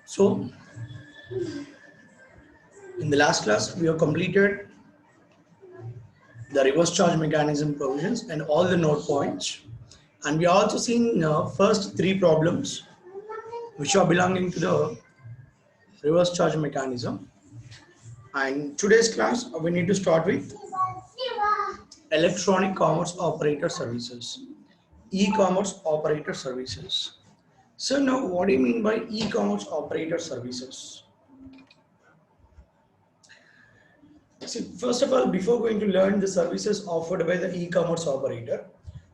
So in the last class, we have completed the reverse charge mechanism provisions and all the node points. And we are also seeing first three problems which are belonging to the reverse charge mechanism. And today's class, we need to start with electronic commerce operator services, e-commerce operator services. So now what do you mean by e-commerce operator services? See, first of all, before going to learn the services offered by the e-commerce operator,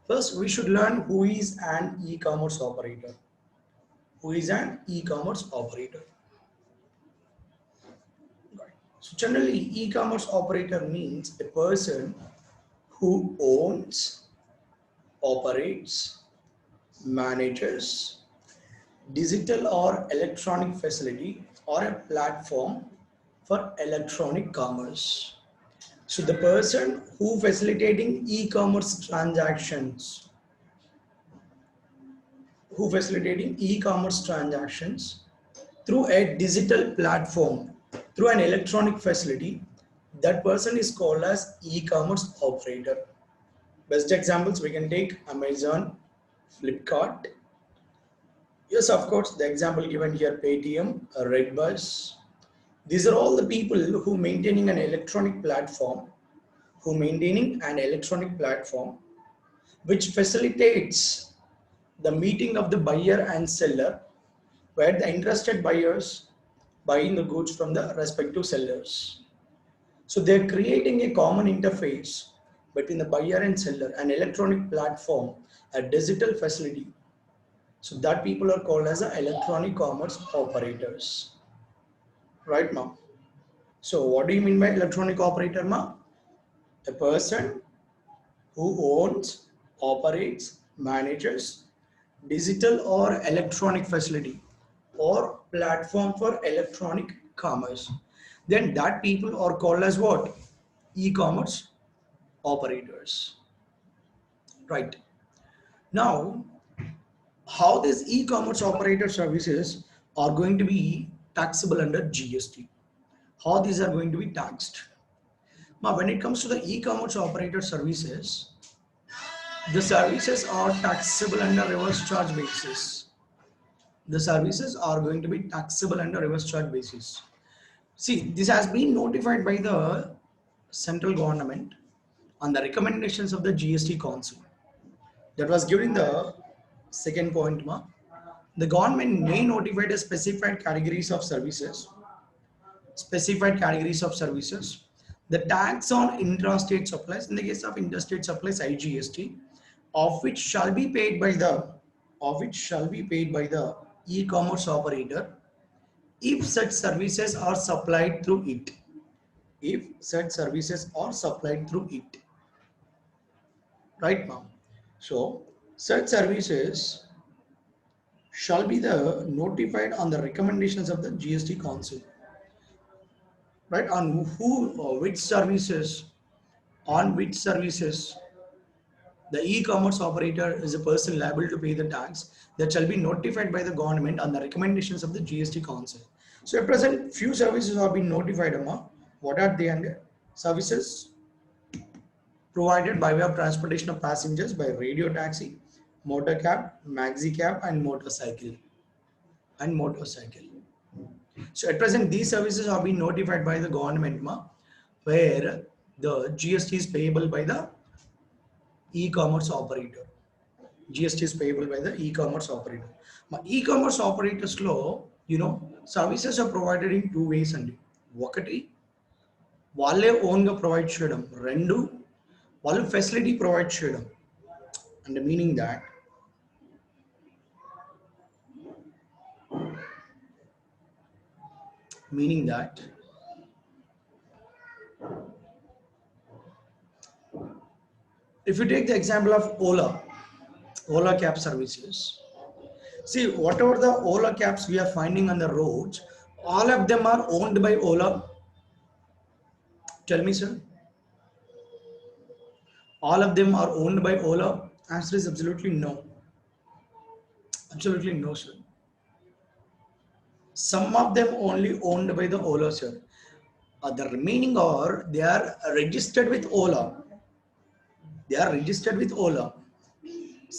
first we should learn who is an e-commerce operator. Who is an e-commerce operator? Right. So generally, e-commerce operator means a person who owns, operates, manages digital or electronic facility or a platform for electronic commerce. So the person who facilitating e-commerce transactions, through a digital platform, through an electronic facility, that person is called as e-commerce operator. Best examples we can take Amazon, Flipkart. Yes, of course, the example given here, Paytm, Redbus. These are all the people who maintaining an electronic platform, which facilitates the meeting of the buyer and seller, where the interested buyers buying the goods from the respective sellers. So they're creating a common interface between the buyer and seller, an electronic platform, a digital facility. So that people are called as the electronic commerce operators. Right, ma'am? So what do you mean by electronic operator, ma'am? A person who owns, operates, manages digital or electronic facility or platform for electronic commerce. Then that people are called as what? E-commerce operators. Right. Now, how these e-commerce operator services are going to be taxable under GST? How these are going to be taxed? Now, when it comes to the e-commerce operator services, the services are taxable under reverse charge basis. The services are going to be taxable under reverse charge basis. See, this has been notified by the central government on the recommendations of the GST Council. That was given the second point. The government may notify the specified categories of services. The tax on intrastate supplies, in the case of interstate supplies, IGST, of which shall be paid by the e-commerce operator if such services are supplied through it. If such services are supplied through it. Right, ma'am? So such services shall be the notified on the recommendations of the GST Council. Right, on which services the e-commerce operator is a person liable to pay the tax, that shall be notified by the government on the recommendations of the GST Council. So at present, few services are being notified. What are they under? Services provided by way of transportation of passengers by radio taxi, motor cab, maxi cab, and motorcycle. So at present, these services are being notified by the government, where the GST is payable by the e-commerce operator. GST is payable by the e-commerce operator. E-commerce operators law, services are provided in two ways అండి. ఒకటి వాళ్ళే ఓన్గా provide చేయడం, రెండు వాళ్ళు facility provide చేయడం. And meaning that if you take the example of Ola cab services, see, whatever the Ola cabs we are finding on the roads, all of them are owned by Ola. Tell me, sir. All of them are owned by Ola? Answer is absolutely no. Absolutely no, sir. Some of them only owned by the Ola, sir. The remaining are they are registered with Ola. They are registered with Ola.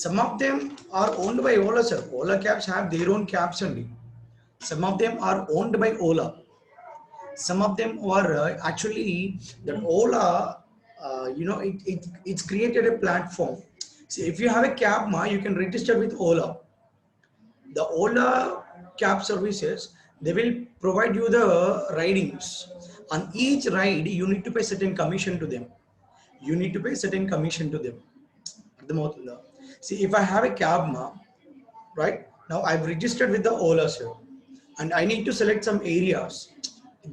Some of them are owned by Ola, sir. Ola cabs have their own cabs only. Some of them are owned by Ola. Some of them are actually that Ola, it's created a platform. See, if you have a cab, you can register with Ola. The Ola cab services, they will provide you the ridings. On each ride, you need to pay certain commission to them. You need to pay certain commission to them. అర్థమవుతుందా? See, if I have a cab, right now I've registered with the Ola, sir, and I need to select some areas,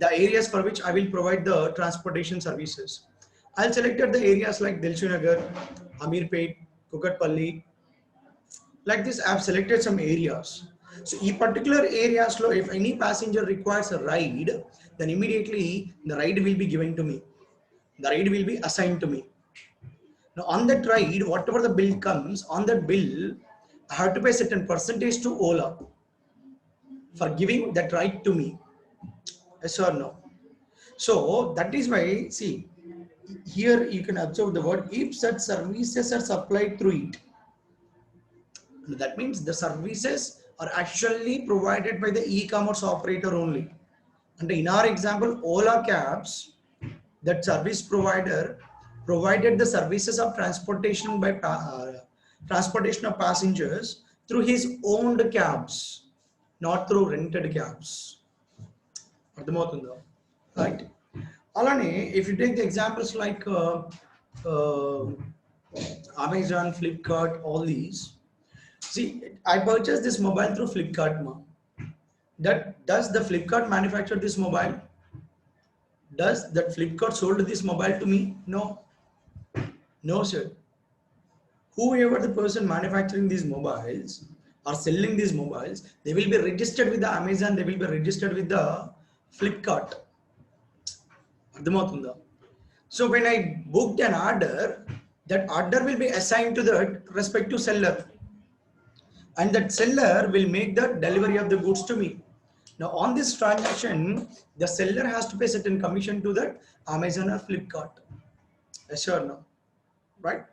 the areas for which I will provide the transportation services. I'll select the areas like Dilshinagar, Amirpet, Kukatpalli. Like this, I've selected some areas. So in particular areas, if any passenger requires a ride, then immediately the ride will be given to me. The ride will be assigned to me. Now on that ride, whatever the bill comes, on that bill, I have to pay certain percentage to Ola for giving that ride to me. Yes or no? So that is why, see, here you can observe the word if such services are supplied through it. That means the services are actually provided by the e-commerce operator only. And in our example, Ola Cabs, that service provider provided the services of transportation by transportation of passengers through his owned cabs, not through rented cabs. అర్థమవుతుందా? Right? Alane, if you take the examples like uh, Amazon, Flipkart, all these. See, I purchased this mobile through Flipkart. That does the Flipkart manufacture this mobile? Does that Flipkart sold this mobile to me? No, no, sir. Whoever the person manufacturing these mobiles or selling these mobiles, they will be registered with the Amazon. They will be registered with the Flipkart. అర్థమవుతుందా? So when I booked an order, that order will be assigned to the respective seller, and that seller will make the delivery of the goods to me. Now on this transaction, the seller has to pay certain commission to that Amazon or Flipkart. Yes or no? Right?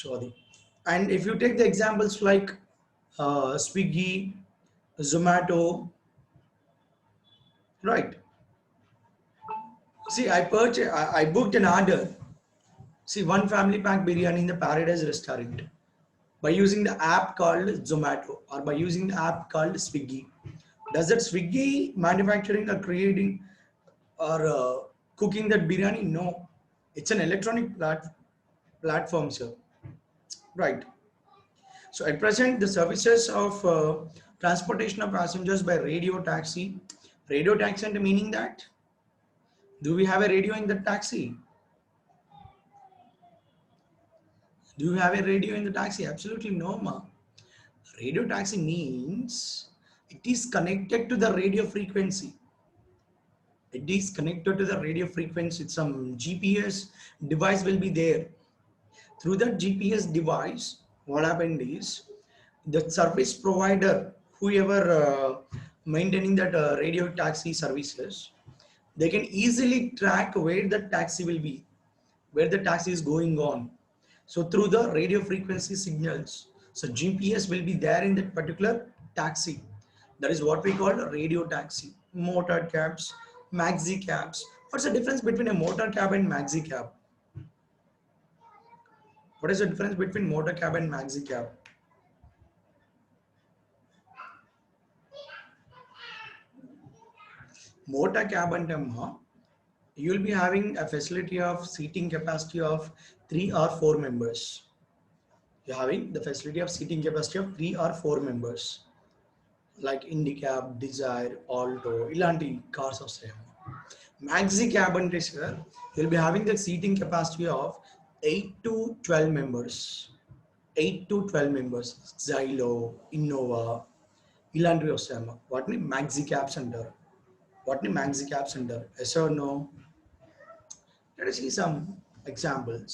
Sorry. And if you take the examples like Swiggy, Zomato, right? See, I booked an order. See, one family pack biryani in the Paradise restaurant by using the app called Zomato or by using the app called Swiggy. Does that Swiggy manufacturing or creating or cooking that biryani? No, it's an electronic platform, sir. Right. So at present, the services of transportation of passengers by radio taxi. Radio taxi meaning that? Do we have a radio in the taxi? Do you have a radio in the taxi? Absolutely no, ma. Radio taxi means it is connected to the radio frequency. It is connected to the radio frequency. Some GPS device will be there. Through that GPS device, what happened is the service provider, whoever maintaining that radio taxi services, they can easily track where the taxi will be, where the taxi is going on. So through the radio frequency signals, so GPS will be there in that particular taxi. That is what we call a radio taxi. Motor cabs, maxi cabs. What's the difference between a motor cab and maxi cab? What is the difference between motor cab and maxi cab? Motor cab and you will be having a facility of seating capacity of 3 or 4 members. You're having the facility of seating capacity of 3 or 4 members, like Indicab, Desire, Alto, ilanti cars వస్తాయి. Maxi cab అంటే sir, you'll be having the seating capacity of 8 to 12 members. 8 to 12 members. Xylo, Innova, ఇలాంటివి వస్తాయమ్మా. వాటిని maxi cabs అంటారు. వాటిని maxi cabs అంటారు. Yes or no? Let us see some examples.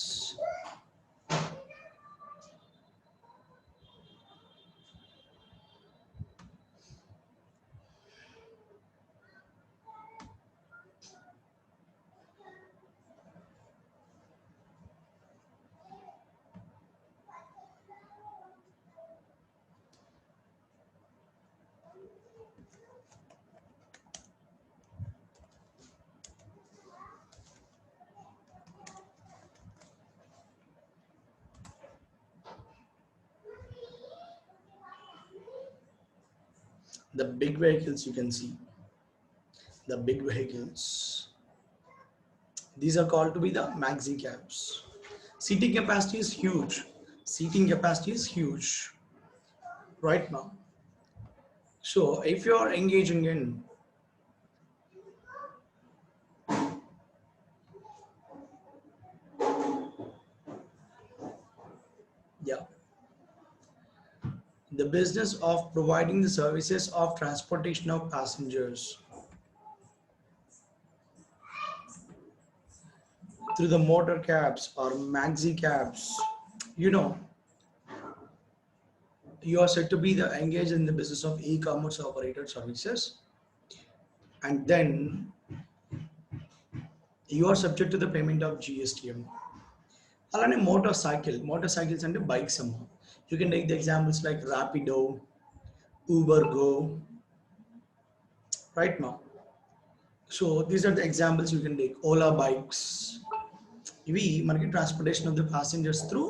The big vehicles you can see, the big vehicles. These are called to be the maxi cabs. Seating capacity is huge. Seating capacity is huge right now. So if you are engaging in yeah the business of providing the services of transportation of passengers through the motor cabs or maxi cabs, you know, you are said to be the engaged in the business of e-commerce operator services, and then you are subject to the payment of GSTM. అలానే motorcycles అంటే bikes అమ్మ. You can take the examples like Rapido, Uber Go, right now. So these are the examples you can take. Ola bikes. ఇవి మనకి transportation of the passengers through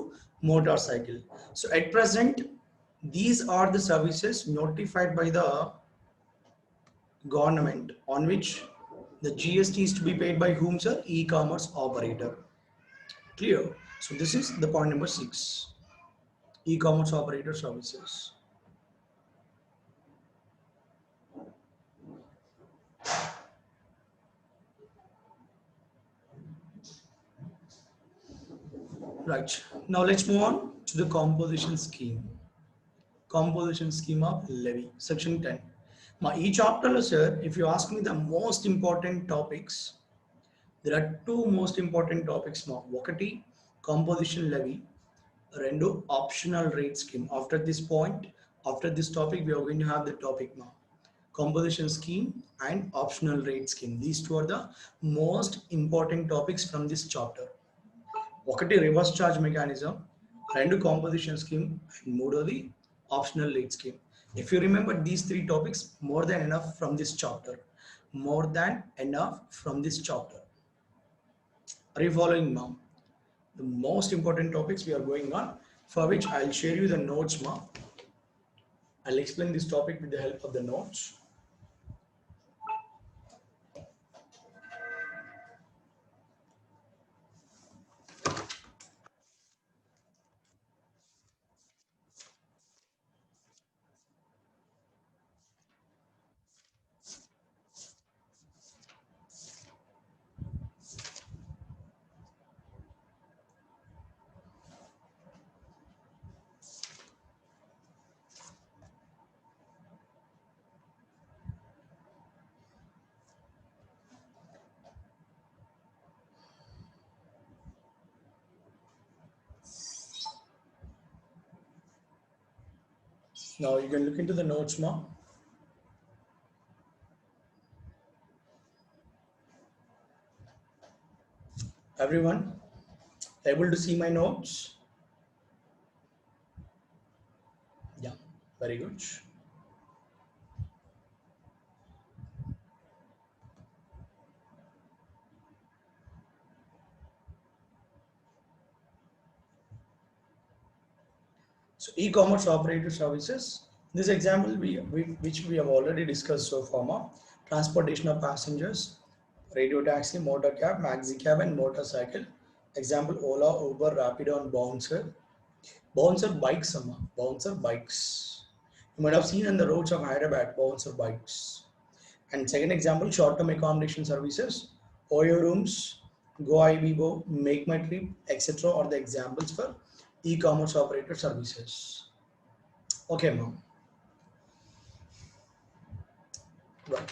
motorcycle. So at present, these are the services notified by the government on which the GST is to be paid by whom, sir? E-commerce operator. Clear? So this is the point number 6. E-commerce operator services. Right. Now let's move on to the composition scheme. Composition scheme of levy, section 10. Now each chapter, sir, if you ask me the most important topics, there are two most important topics now. ఒకటి composition levy, రెండు optional rate scheme. After this point, after this topic, we are going to have the topic now. Composition scheme and optional rate scheme. These two are the most important topics from this chapter. ఒకటి reverse charge mechanism, రెండు composition scheme, and మూడోది optional rate scheme. If you remember these three topics, more than enough from this chapter. More than enough from this chapter. Are you following, ma'am? The most important topics we are going on, for which I'll share you the notes, ma'am. I'll explain this topic with the help of the notes. Now you can look into the notes, ma'am. Everyone able to see my notes? Yeah, very good. So e-commerce operator services. This example which we have already discussed so far, ma'am. Transportation of passengers, radio taxi, motor cab, maxi cab, and motorcycle. Example: Ola, Uber, Rapido, and Bouncer. Bouncer bikes, ma'am. Bouncer bikes. You might have seen on the roads of Hyderabad, Bouncer bikes. And second example, short-term accommodation services, Oyo rooms, Go Ibibo, Make My Trip, etc. are the examples for e-commerce operator services. Okay, ma'am. Right.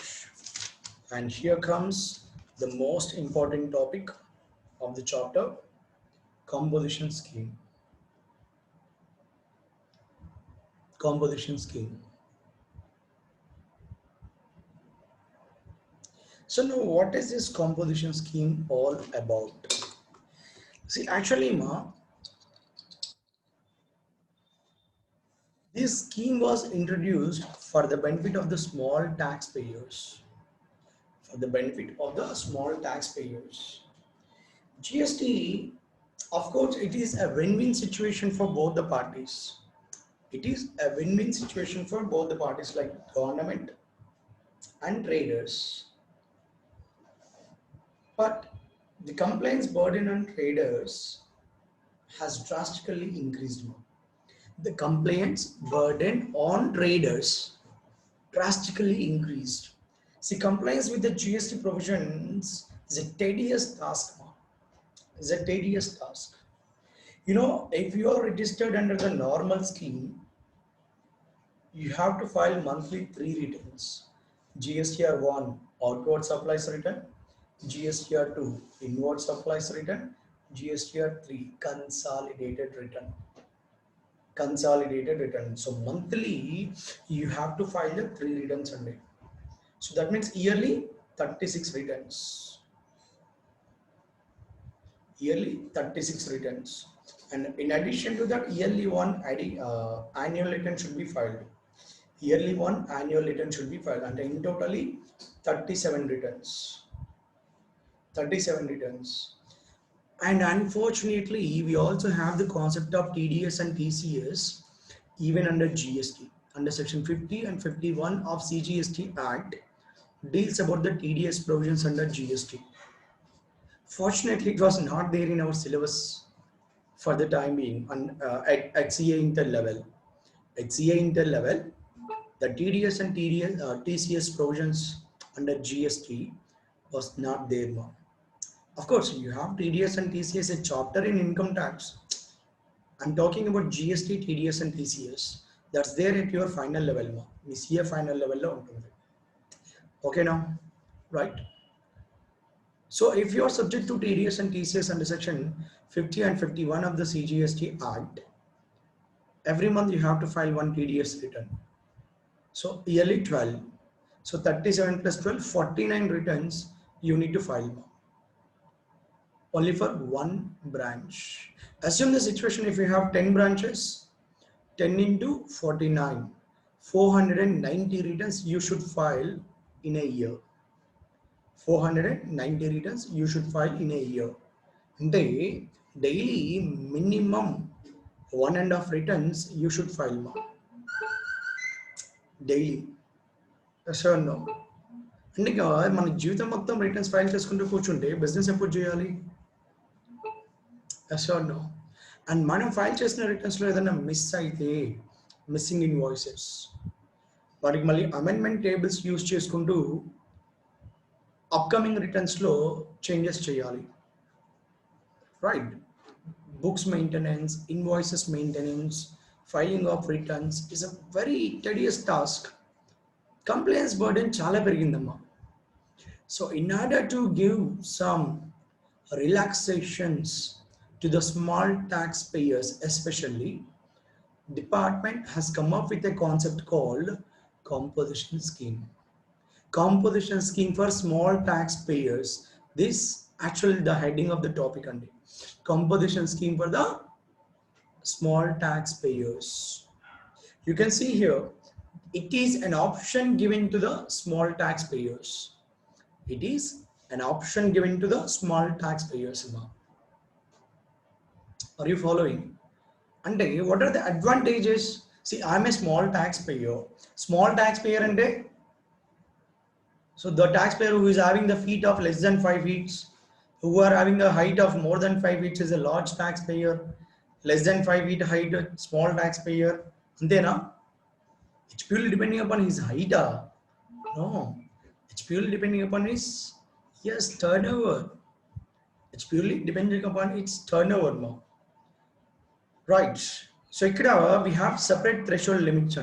And here comes the most important topic of the chapter, composition scheme. Composition scheme. So now what is this composition scheme all about? See, actually, ma, this scheme was introduced for the benefit of the small taxpayers. For the benefit of the small taxpayers. GST, of course, it is a win-win situation for both the parties. It is a win-win situation for both the parties, like government and traders. But the complaints burden on traders has drastically increased now. The complaints burden on traders drastically increased. See, compliance with the GST provisions is a tedious task. Is a tedious task. You know, if you are registered under the normal scheme, you have to file monthly 3 returns. GSTR1 outward supplies return, GSTR2 inward supplies return, GSTR3 consolidated return. Consolidated return. So monthly you have to file the 3 returns a day. So that means yearly 36 returns. Yearly 36 returns. And in addition to that, yearly one annual return should be filed. Yearly one annual return should be filed, and in totally 37 returns. 37 returns. And unfortunately, we also have the concept of TDS and TCS even under GST. Under section 50 and 51 of CGST Act deals about the TDS provisions under GST. Fortunately, it was not there in our syllabus for the time being at CA Inter level. At CA Inter level, the TDS and TCS provisions under GST was not there now. Of course, you have TDS and TCS, a chapter in income tax. I'm talking about GST, TDS and TCS. That's there at your final level now. We see a final level. Okay now, right? So if you are subject to TDS and TCS under section 50 and 51 of the CGST Act, every month you have to file one TDS return. So yearly 12. So 37 plus 12, 49 returns you need to file. Only for one branch. Assume the situation if you have 10 branches, 10 into 49, 490 returns you should file in a year. 490 returns you should file in a year. Daily minimum 1.5 returns you should file. Daily. Yes or no? అంటే మన జీవితం మొత్తం returns file చేసుకుంటూ కూర్చుంటే business ఎప్పుడు చేయాలి? Yes or no? And మనం file చేసిన రిటర్న్స్లో ఏదైనా మిస్ అయితే మిస్సింగ్ ఇన్వాయిసెస్ వాటికి మళ్ళీ అమెండ్మెంట్ టేబుల్స్ యూజ్ చేసుకుంటూ అప్కమింగ్ రిటర్న్స్లో చేంజెస్ చేయాలి. Right? Books maintenance, invoices maintenance, filing of returns is a very tedious task. Compliance burden చాలా పెరిగిందమ్మా. So in order to give some relaxations to the small taxpayers especially, department has come up with a concept called composition scheme. Composition scheme for small taxpayers. This actually the heading of the topic and composition scheme for the small taxpayers. You can see here, it is an option given to the small taxpayers. It is an option given to the small taxpayers. Are you following? And what are the advantages? See, I'm a small taxpayer. Small taxpayer and so the taxpayer who is having the feet of less than 5 feet, who are having a height of more than 5 feet is a large taxpayer. Less than 5 feet height, small taxpayer. And then it's purely depending upon his height. No, it's purely depending upon his turnover. It's purely depending upon its turnover. No. Right. So here we have separate threshold limits.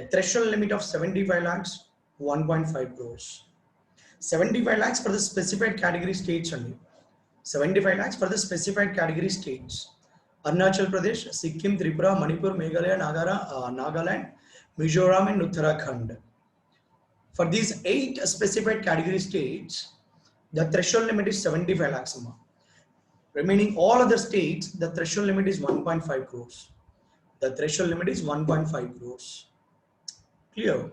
A threshold limit of 75 lakhs, 1.5 crores. 75 lakhs for the specified category states. 75 lakhs for the specified category states. Arunachal Pradesh, Sikkim, Tripura, Manipur, Meghalaya, Nagaland, Mizoram and Uttarakhand. For these 8 specified category states, the threshold limit is 75 lakhs. Remaining all other states, the threshold limit is 1.5 crores. The threshold limit is 1.5 crores. Clear.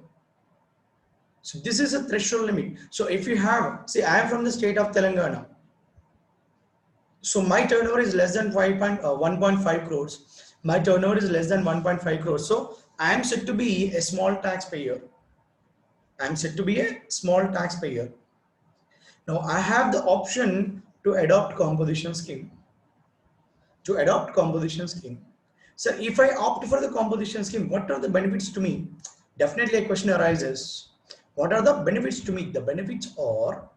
So this is a threshold limit. So if you have, see, I am from the state of Telangana. So my turnover is less than 1.5 crores. My turnover is less than 1.5 crores. So I am said to be a small taxpayer. I am said to be a small taxpayer. Now I have the option to adopt composition scheme. To adopt composition scheme. So if I opt for the composition scheme, what are the benefits to me? Definitely a question arises. What are the benefits to me? The benefits are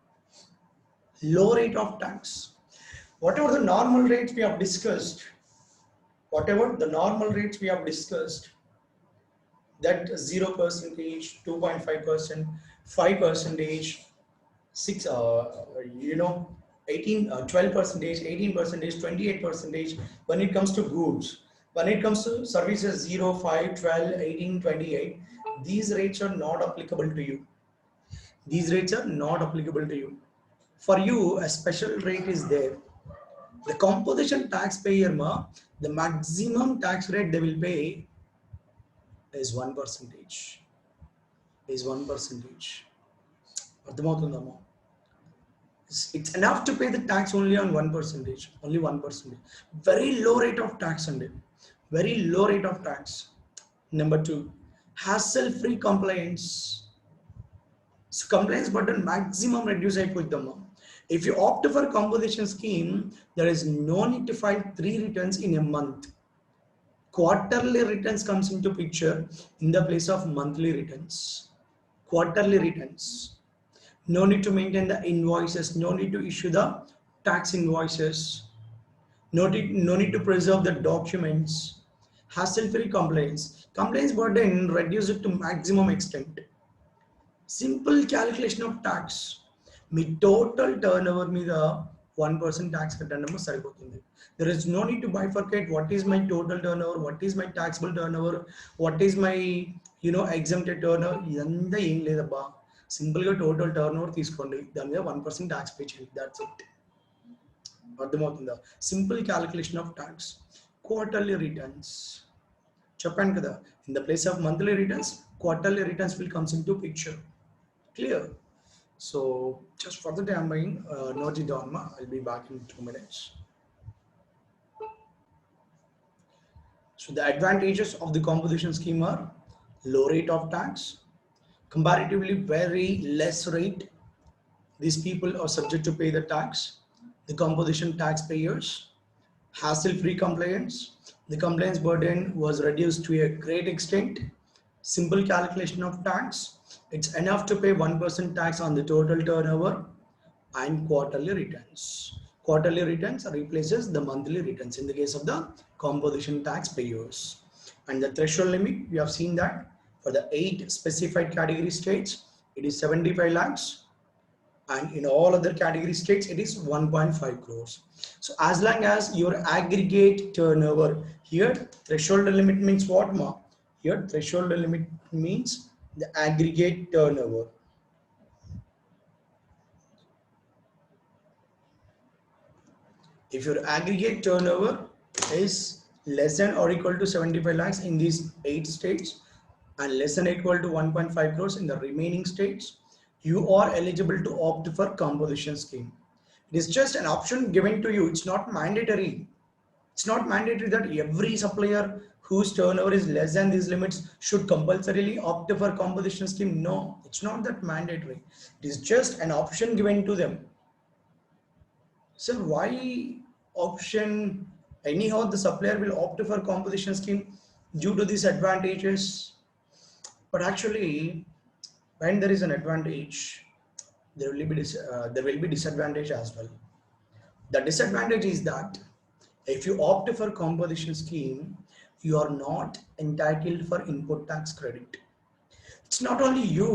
low rate of tax. Whatever the normal rates we have discussed, whatever the normal rates we have discussed, that 0%, 2.5%, 5%, 6, 18, 12%, 18%, 28%. When it comes to goods, when it comes to services, 0, 5, 12, 18, 28, these rates are not applicable to you. These rates are not applicable to you. For you, a special rate is there. The composition taxpayer, the maximum tax rate they will pay is 1%. Is 1%. అర్థమవుతుందమ్మా? It's enough to pay the tax only on 1%. Only 1%. Very low rate of tax and very low rate of tax. Number two, hassle-free compliance. So compliance burden maximum reduce with them. If you opt for composition scheme, there is no need to file 3 returns in a month. Quarterly returns comes into picture in the place of monthly returns. Quarterly returns. No need to maintain the invoices, no need to issue the tax invoices, no need to preserve the documents. Hassle-free compliance. Compliance burden reduce it to maximum extent. Simple calculation of tax. Me total turnover మీద 1% tax కట్టడం సరిపోతుంది. There is no need to bifurcate what is my total turnover, what is my taxable turnover, what is my exempted turnover. ఇదంతా ఏం లేదబ్బా. Simple గా total turn over తీసుకోండి, దాని మీద 1% ట్యాక్స్ పే చేయండి. That's it. అర్థమవుతుందా? Simple calculation of tax. Quarterly returns చెప్పాను కదా, in the place of monthly returns quarterly returns will comes into picture. Clear? So just for the time being, note it down. I'll be back in 2 minutes. So the advantages of the composition scheme are low rate of tax, comparatively very less rate. These people are subject to pay the tax. The composition taxpayers, hassle-free compliance. The compliance burden was reduced to a great extent. Simple calculation of tax. It's enough to pay 1% tax on the total turnover, and quarterly returns. Quarterly returns replaces the monthly returns in the case of the composition taxpayers. And the threshold limit, we have seen that for the 8 specified category states, it is 75 lakhs. And in all other category states, it is 1.5 crores. So as long as your aggregate turnover, here threshold limit means what, ma? Here threshold limit means the aggregate turnover. If your aggregate turnover is less than or equal to 75 lakhs in these 8 states and less than or equal to 1.5 crores in the remaining states, you are eligible to opt for composition scheme. It is just an option given to you. It's not mandatory. It's not mandatory that every supplier whose turnover is less than these limits should compulsorily opt for composition scheme. No, it's not that mandatory. It is just an option given to them. Sir, why option? Anyhow, the supplier will opt for composition scheme due to these advantages. But actually, when there is an advantage, there will be disadvantage as well. The disadvantage is that if you opt for composition scheme, you are not entitled for input tax credit. It's not only you,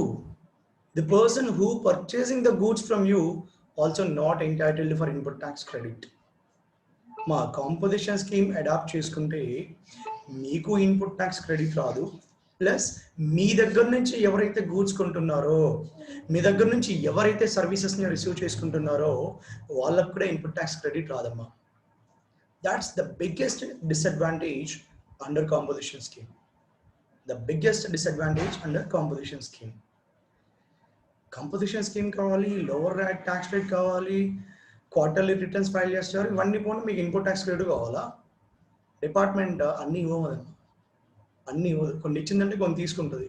the person who purchasing the goods from you also not entitled for input tax credit. మా composition scheme adapt చేసుకుంటే మీకు input tax credit రాదు, plus మీ దగ్గర నుంచి ఎవరైతే goods కొంటున్నారో, మీ దగ్గర నుంచి ఎవరైతే సర్వీసెస్ని రిసీవ్ చేసుకుంటున్నారో వాళ్ళకు కూడా ఇన్పుట్ ట్యాక్స్ క్రెడిట్ రాదమ్మా. That's the biggest disadvantage under composition scheme. The biggest disadvantage under composition scheme. Composition scheme kavali, lower tax rate kavali, quarterly returns file చేస్తారు ఇవన్నీ పోను మీకు ఇన్పుట్ ట్యాక్స్ క్రెడిట్ కావాలా డిపార్ట్మెంట్ అన్ని ఇవ్వమదమ్మా అన్ని ఇవ్వదు కొన్ని ఇచ్చిందంటే కొన్ని తీసుకుంటుంది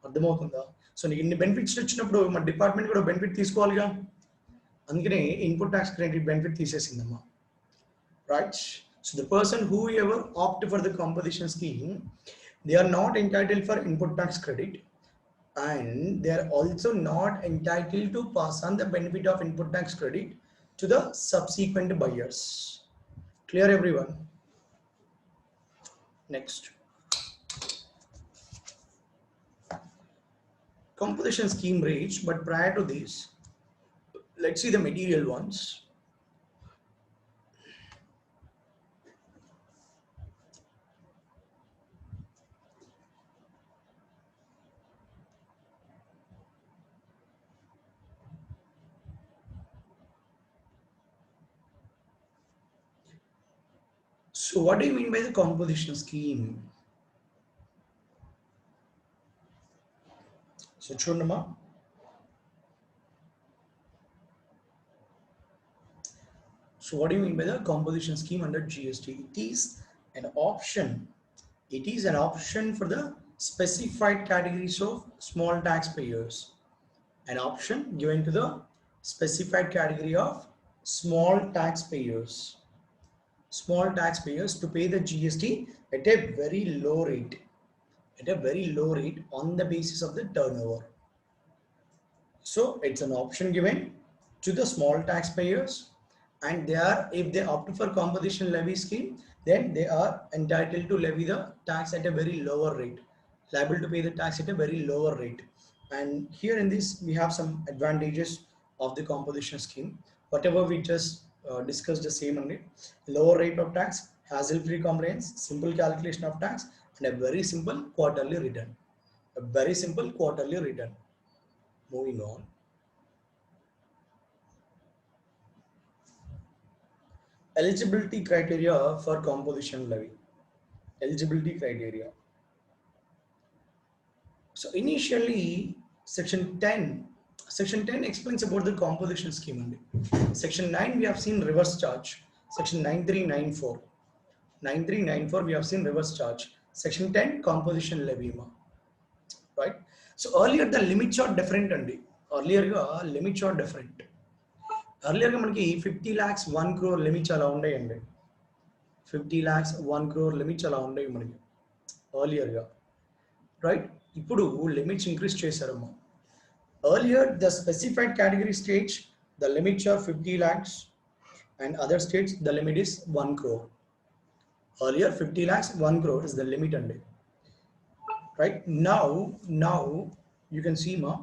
అర్థమవుతుందా సో నీకు ఇన్ని బెనిఫిట్స్ వచ్చినప్పుడు మన డిపార్ట్మెంట్ కూడా బెనిఫిట్ తీసుకోవాలిగా అందుకనే ఇన్పుట్ ట్యాక్స్ క్రెడిట్ బెనిఫిట్ తీసేసిందమ్మా right so the person who ever opt for the composition scheme they are not entitled for input tax credit and they are also not entitled to pass on the benefit of input tax credit to the subsequent buyers. Clear everyone? Next, composition scheme rates, but prior to this let's see the material ones. So what do you mean by the composition scheme? So Chundama, so what do you mean by the composition scheme under GST? It is an option. It is an option for the specified categories of small taxpayers. An option given to the specified category of small taxpayers. Small taxpayers to pay the GST at a very low rate. At a very low rate on the basis of the turnover. So it's an option given to the small taxpayers, and they are, if they opt for composition levy scheme, then they are entitled to levy the tax at a very lower rate, liable to pay the tax at a very lower rate. And here in this we have some advantages of the composition scheme. Whatever we just discussed the same only. Lower rate of tax, hassle-free compliance, simple calculation of tax, and a very simple quarterly return. A very simple quarterly return. Moving on. Eligibility criteria for composition levy. Eligibility criteria. So initially, section 10 explains about the composition scheme only. Section 9 we have seen reverse charge. Section 9394. 9394 we have seen reverse charge. Section 10 composition levy. Right? So earlier the limits are different only. Earlier limits are different. Earlier మనకి 50 lakhs 1 crore limits అలా ఉండేయండి 50 lakhs 1 crore limits అలా ఉండేవి మనకి earlier గా right ఇప్పుడు limits increase చేశారమ్మా earlier the specified category states the limits are 50 lakhs and other states the limit is 1 crore earlier 50 lakhs 1 crore is the limit అండి right now you can see ma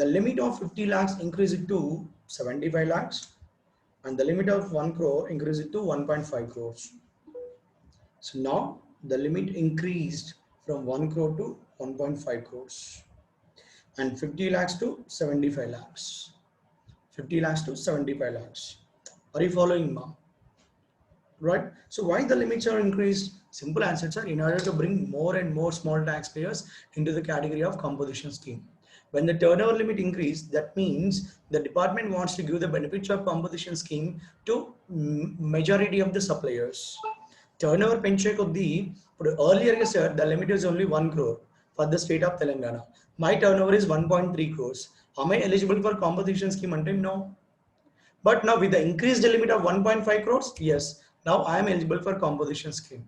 the limit of 50 lakhs increased to 75 lakhs and the limit of 1 crore increased to 1.5 crores. So now the limit increased from 1 crore to 1.5 crores and 50 lakhs to 75 lakhs. 50 lakhs to 75 lakhs. Are you following, ma? Right? So why the limits are increased? Simple answer, sir, in order to bring more and more small taxpayers into the category of composition scheme. When the turnover limit increase, that means the department wants to give the benefits of composition scheme to majority of the suppliers. Turnover penche koddi, but earlier sir, the limit is only 1 crore for the state of Telangana. My turnover is 1.3 crores. Am I eligible for composition scheme? No. But now with the increased limit of 1.5 crores, yes, now I am eligible for composition scheme.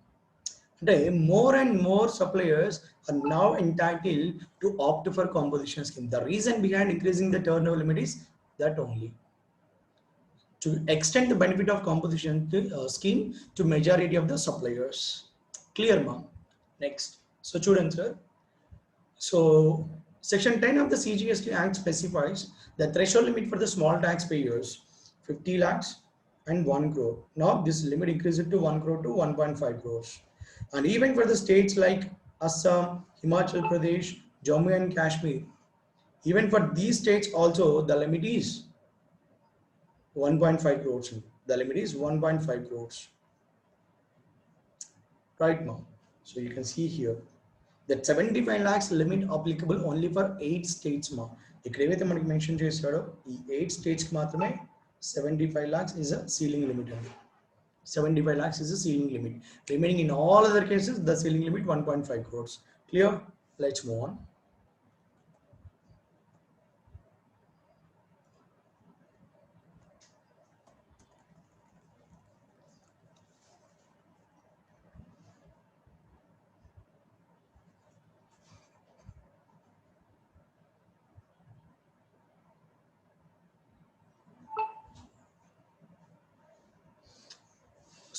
More and more suppliers are now entitled to opt for composition scheme. The reason behind increasing the turnover limit is that only to extend the benefit of composition scheme to majority of the suppliers. Clear, ma'am? Next. So students, sir. So section 10 of the CGST Act specifies the threshold limit for the small taxpayers 50 lakhs and 1 crore. Now this limit increases to 1 crore to 1.5 crores. And even for the states like Assam, Himachal Pradesh, Jammu and Kashmir, even for these states also the limit is 1.5 crores. The limit is 1.5 crores. Right now. So you can see here That 75 lakhs limit applicable only for 8 states ma. ఇక్కడ ఏవైతే మనకి mention చేశాడో ఈ 8 states కి మాత్రమే 75 lakhs is a ceiling limit అండి. 75 lakhs is a ceiling limit. Remaining in all other cases, the ceiling limit 1.5 crores. Clear? Let's move on.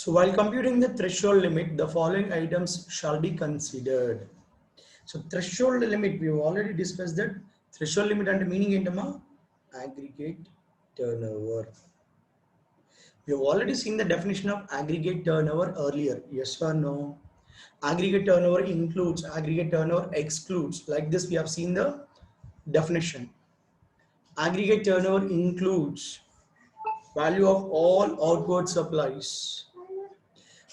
So while computing the threshold limit, the following items shall be considered. So threshold limit, we have already discussed that. Threshold limit and meaning entama aggregate turnover. We have already seen the definition of aggregate turnover earlier. Yes or no? Aggregate turnover includes, aggregate turnover excludes. Like this, we have seen the definition. Aggregate turnover includes value of all outward supplies,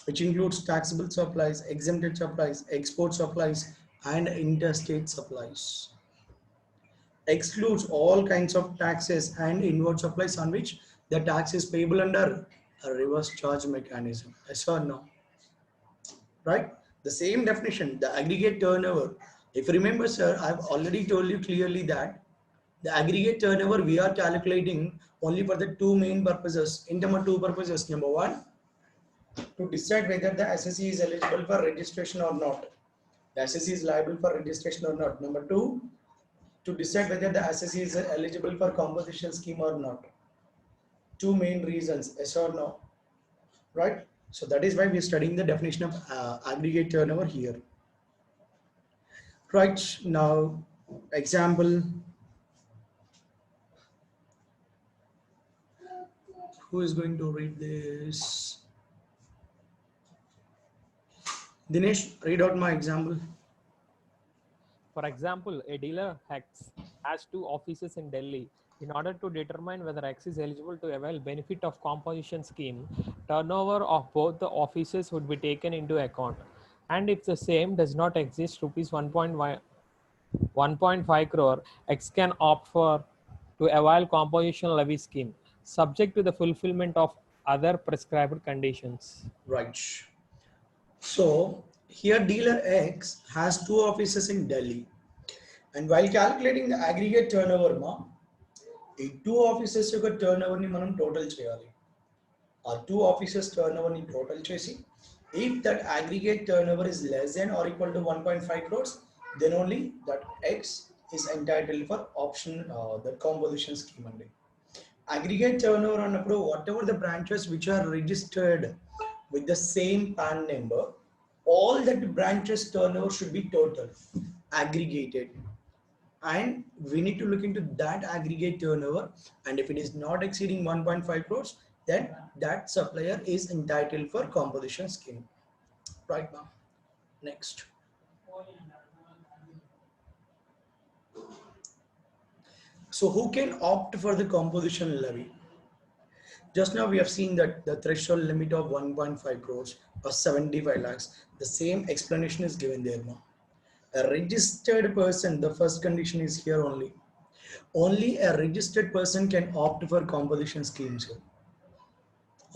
which includes taxable supplies, exempted supplies, export supplies, and interstate supplies. Excludes all kinds of taxes and inward supplies on which the tax is payable under a reverse charge mechanism. Yes or no? Right? The same definition, the aggregate turnover. If you remember, sir, I've already told you clearly that the aggregate turnover we are calculating only for the two main purposes. In terms of two purposes. Number one, to decide whether the assessee is eligible for registration or not. The assessee is liable for registration or not. Number two, to decide whether the assessee is eligible for composition scheme or not. Two main reasons, yes or no, right? So that is why we are studying the definition of aggregate turnover here. Right, now example. Who is going to read this? Dinesh, read out my example. For example, a dealer X has two offices in Delhi. In order to determine whether X is eligible to avail benefit of composition scheme, turnover of both the offices would be taken into account. And if the same does not exist, rupees 1.5 crore, X can opt for to avail composition levy scheme, subject to the fulfillment of other prescribed conditions. Right. So here dealer X has two offices in Delhi, and while calculating the aggregate turnover ma, ఈ two offices యొక్క turnover ని మనం total చేయాలి. ఆ two offices turnover ని total చేసి if that aggregate turnover is less than or equal to 1.5 crores, then only that X is entitled for option the composition scheme అండి. Aggregate turnover అన్నప్పుడు whatever the branches which are registered with the same PAN number, all that branches turnover should be total aggregated, and we need to look into that aggregate turnover, and if it is not exceeding 1.5 crores, then that supplier is entitled for composition scheme. Right now, next. So who can opt for the composition levy? Just now we have seen that the threshold limit of 1.5 crores or 75 lakhs, the same explanation is given there now. A registered person, the first condition is here only. Only a registered person can opt for composition schemes here.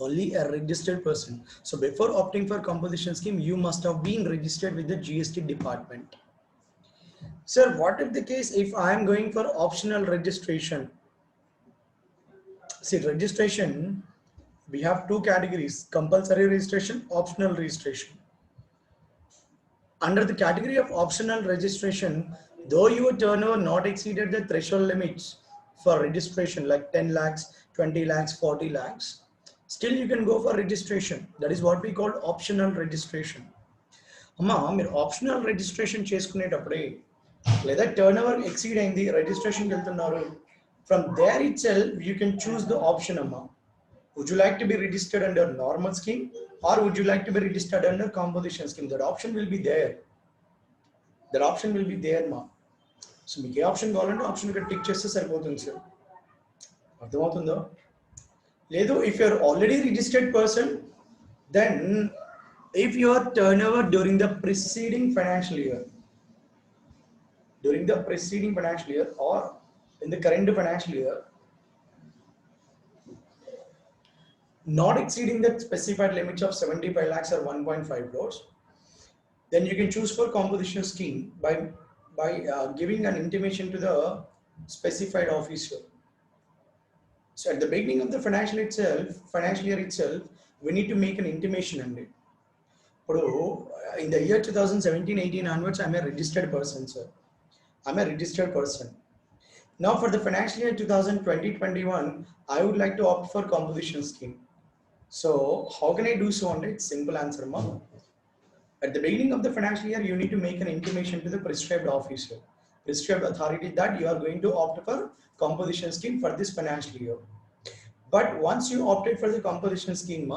Only a registered person. So before opting for composition scheme, you must have been registered with the GST department. Sir, what if the case if I am going for optional registration? See, registration, we have two categories: compulsory registration, optional registration. Under the category of optional registration, though your turnover not exceeded the threshold limits for registration like 10 lakhs, 20 lakhs, 40 lakhs, still you can go for registration. That is what we call optional registration. Amma, meer optional registration cheskunettapude leda turnover exceed ayindi registration ki veltunnaru, from there itself you can choose the option. Amma, would you like to be registered under normal scheme or would you like to be registered under composition scheme? That option will be there. That option will be there ma. So మీకు ఏ option కావాలంటే option ఇక్కడ tick చేస్తే సరిపోతుంది sir. అర్థమవుతుందో లేదు? If you are already registered person, then if your turnover during the preceding financial year, during the preceding financial year or in the current financial year, not exceeding the specified limits of 75 lakhs or 1.5 crores, then you can choose for composition scheme by giving an intimation to the specified officer. So at the beginning of the financial year itself, we need to make an intimation on it. In the year 2017-18 onwards, I'm a registered person, sir. I'm a registered person. Now for the financial year 2020-21, I would like to opt for composition scheme. So how can I do so on it? Simple answer, ma'am. At the beginning of the financial year, you need to make an intimation to the prescribed officer, prescribed authority that you are going to opt for composition scheme for this financial year. But once you opted for the composition scheme,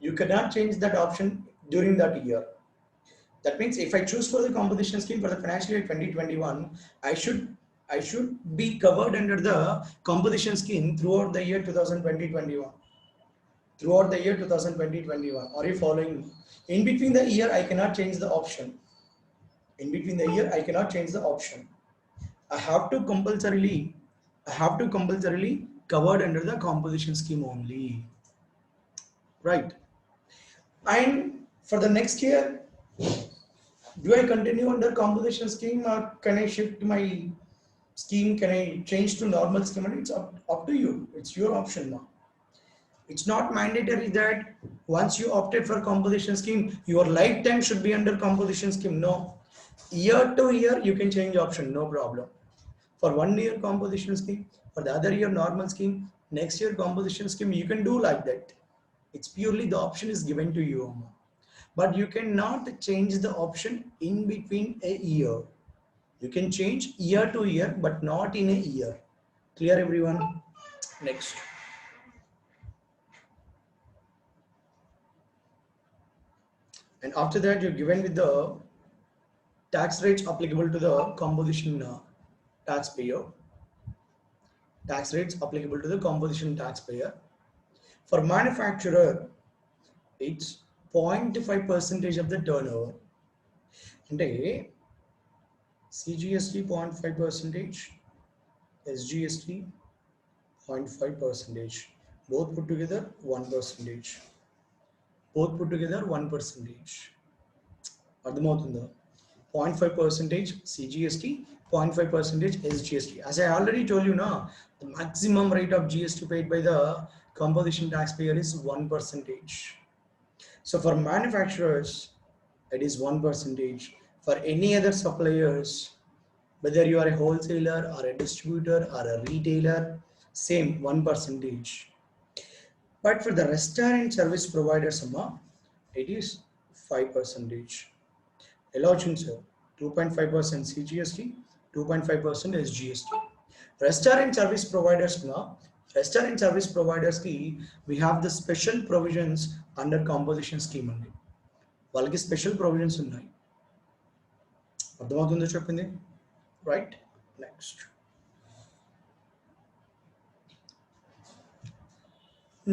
you cannot change that option during that year. That means if I choose for the composition scheme for the financial year 2021, I should be covered under the composition scheme throughout the year 2020-21. Throughout the year 2020-21. Are you following me? In between the year, I cannot change the option. In between the year, I cannot change the option. I have to compulsorily covered under the composition scheme only. Right. And for the next year, do I continue under composition scheme or can I shift my scheme? Can I change to normal scheme? And it's up to you. It's your option now. It's not mandatory that once you opted for composition scheme, your lifetime should be under composition scheme. No. Year to year, you can change option, no problem. For 1 year composition scheme, for the other year normal scheme, next year composition scheme, you can do like that. It's purely the option is given to you. But you cannot change the option in between a year. You can change year to year, but not in a year. Clear, everyone? Next. And after that, you're given with the tax rates applicable to the composition taxpayer. Tax rates applicable to the composition taxpayer. For manufacturer, it's 0.5% of the turnover. And CGST 0.5%, SGST 0.5%. Both put together 1%. Both put together 1%. అర్థమవుతుందా? 0.5% CGST, 0.5% SGST. As I already told you now, the maximum rate of GST paid by the composition taxpayer is 1%. So for manufacturers, it is 1%. For any other suppliers, whether you are a wholesaler or a distributor or a retailer, same 1%. But for the restaurant service providers, it is 5%. ఎలా వచ్చింది sir? 2.5% CGST, 2.5% SGST. Restaurant service providers ki we have the special provisions under composition scheme అండి. వాళ్ళకి special provisions ఉన్నాయి. అర్థమవుతుందో చెప్పింది? Right. Next.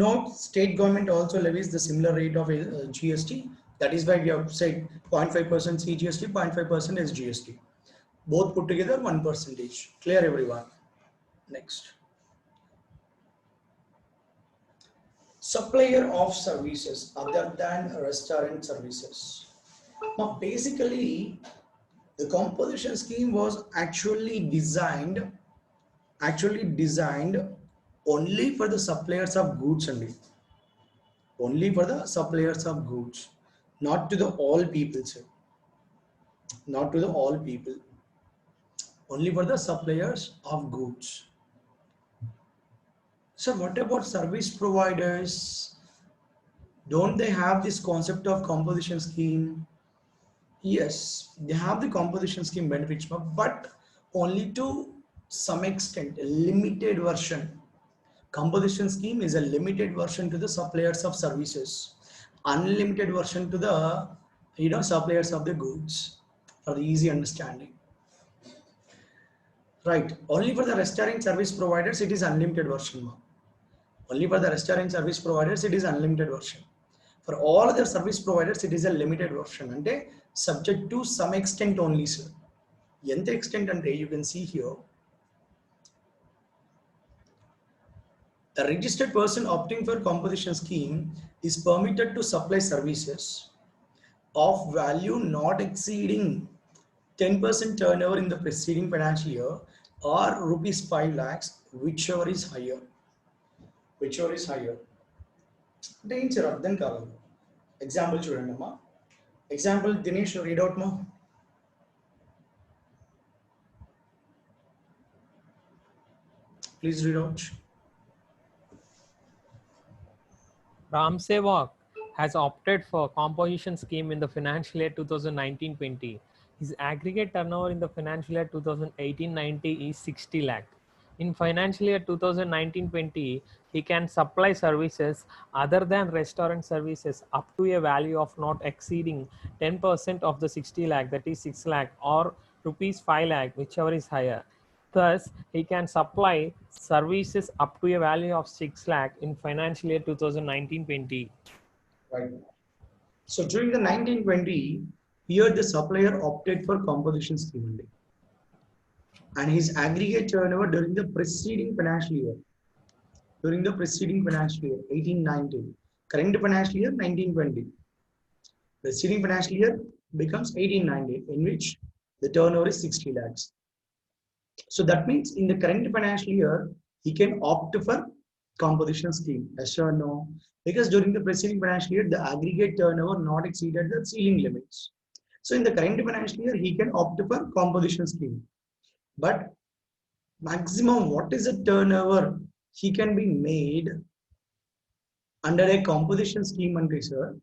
Note, state government also levies the similar rate of GST. That is why we have said 0.5% CGST, 0.5% SGST. Both put together 1%. Clear, everyone? Next. Supplier of services other than restaurant services. Now, basically, the composition scheme was actually designed only for the suppliers of goods only. Only for the suppliers of goods, not to the all people, sir. Not to the all people. Only for the suppliers of goods. So what about service providers? Don't they have this concept of composition scheme? Yes, they have the composition scheme benefits, but only to some extent, a limited version. Composition scheme is a limited version to the suppliers of services, unlimited version to the suppliers of the goods, for the easy understanding. Right. Only for the restaurant service providers it is unlimited version. Only for the restaurant service providers it is unlimited version. For all other service providers it is a limited version and subject to some extent only, sir. ఎంత extent అంటే you can see here, the registered person opting for composition scheme is permitted to supply services of value not exceeding 10% turnover in the preceding financial year or rupees 5 lakhs, whichever is higher. Whichever is higher. అంటే ఏం sir అర్థం కాలేదు. Example చూడండి అమ్మా. Example Dinesh read out మా. Please read out. Ram Sevak has opted for composition scheme in the financial year 2019-20. His aggregate turnover in the financial year 2018-90 is 60 lakh. In financial year 2019-20, he can supply services other than restaurant services up to a value of not exceeding 10% of the 60 lakh, that is 6 lakh, or rupees 5 lakh, whichever is higher. Thus, he can supply services up to a value of 6 lakh in financial year 2019-20. Right. So during the 1920, here the supplier opted for composition scheme only. And his aggregate turnover during the preceding financial year, 1819, current financial year 1920, preceding financial year becomes 1890, in which the turnover is 60 lakhs. So that means in the current financial year, he can opt for composition scheme, yes or no? Because during the preceding financial year, the aggregate turnover not exceeded the ceiling limits. So in the current financial year, he can opt for composition scheme. But maximum, what is the turnover he can be made under a composition scheme and research?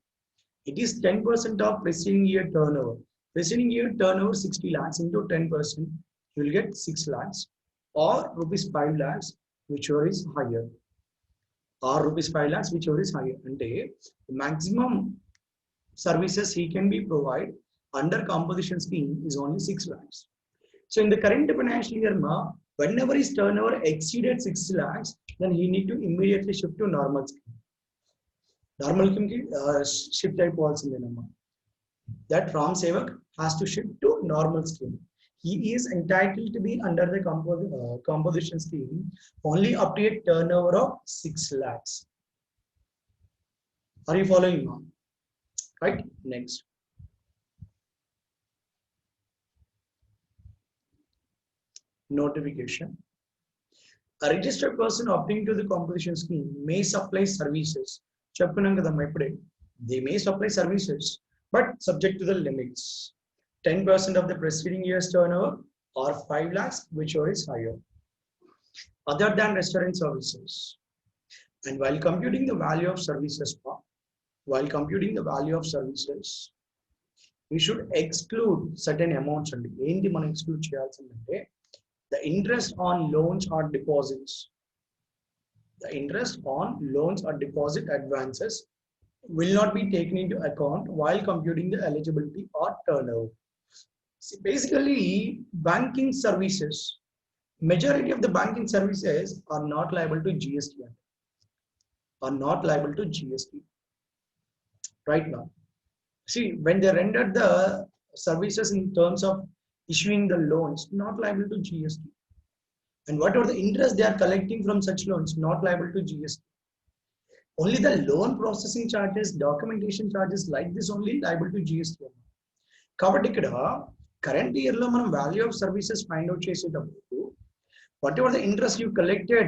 It is 10% of preceding year turnover. Preceding year turnover 60 lakhs into 10%, you will get 6 lakhs or rupees 5 lakhs, whichever is higher. Or rupees 5 lakhs, whichever is higher. And the maximum services he can be provided under composition scheme is only 6 lakhs. So in the current financial year, whenever his turnover exceeded 6 lakhs, then he need to immediately shift to normal scheme. Normal scheme shift అయిపోవాల్సిందేనమ్మా. That Ram Sevak has to shift to normal scheme. He is entitled to be under the composition scheme only up to a turnover of 6 lakhs. Are you following now? Right? Next. Notification. A registered person opting to the composition scheme may supply services. They may supply services, but subject to the limits. 10% of the preceding year's turnover or 5 lakhs, whichever is higher, other than restaurant services. And while computing the value of services, we should exclude certain amounts. And exclude the interest on loans or deposits. The interest on loans or deposit advances will not be taken into account while computing the eligibility or turnover. See, basically, banking services, majority of the banking services are not liable to GST. Right now. See, when they rendered the services in terms of issuing the loans, not liable to GST. And whatever the interest they are collecting from such loans, not liable to GST. Only the loan processing charges, documentation charges like this only liable to GST. కాబట్టి ఇక్కడ current year లో మనం value of services find out చేసేటప్పుడు whatever the interest you collected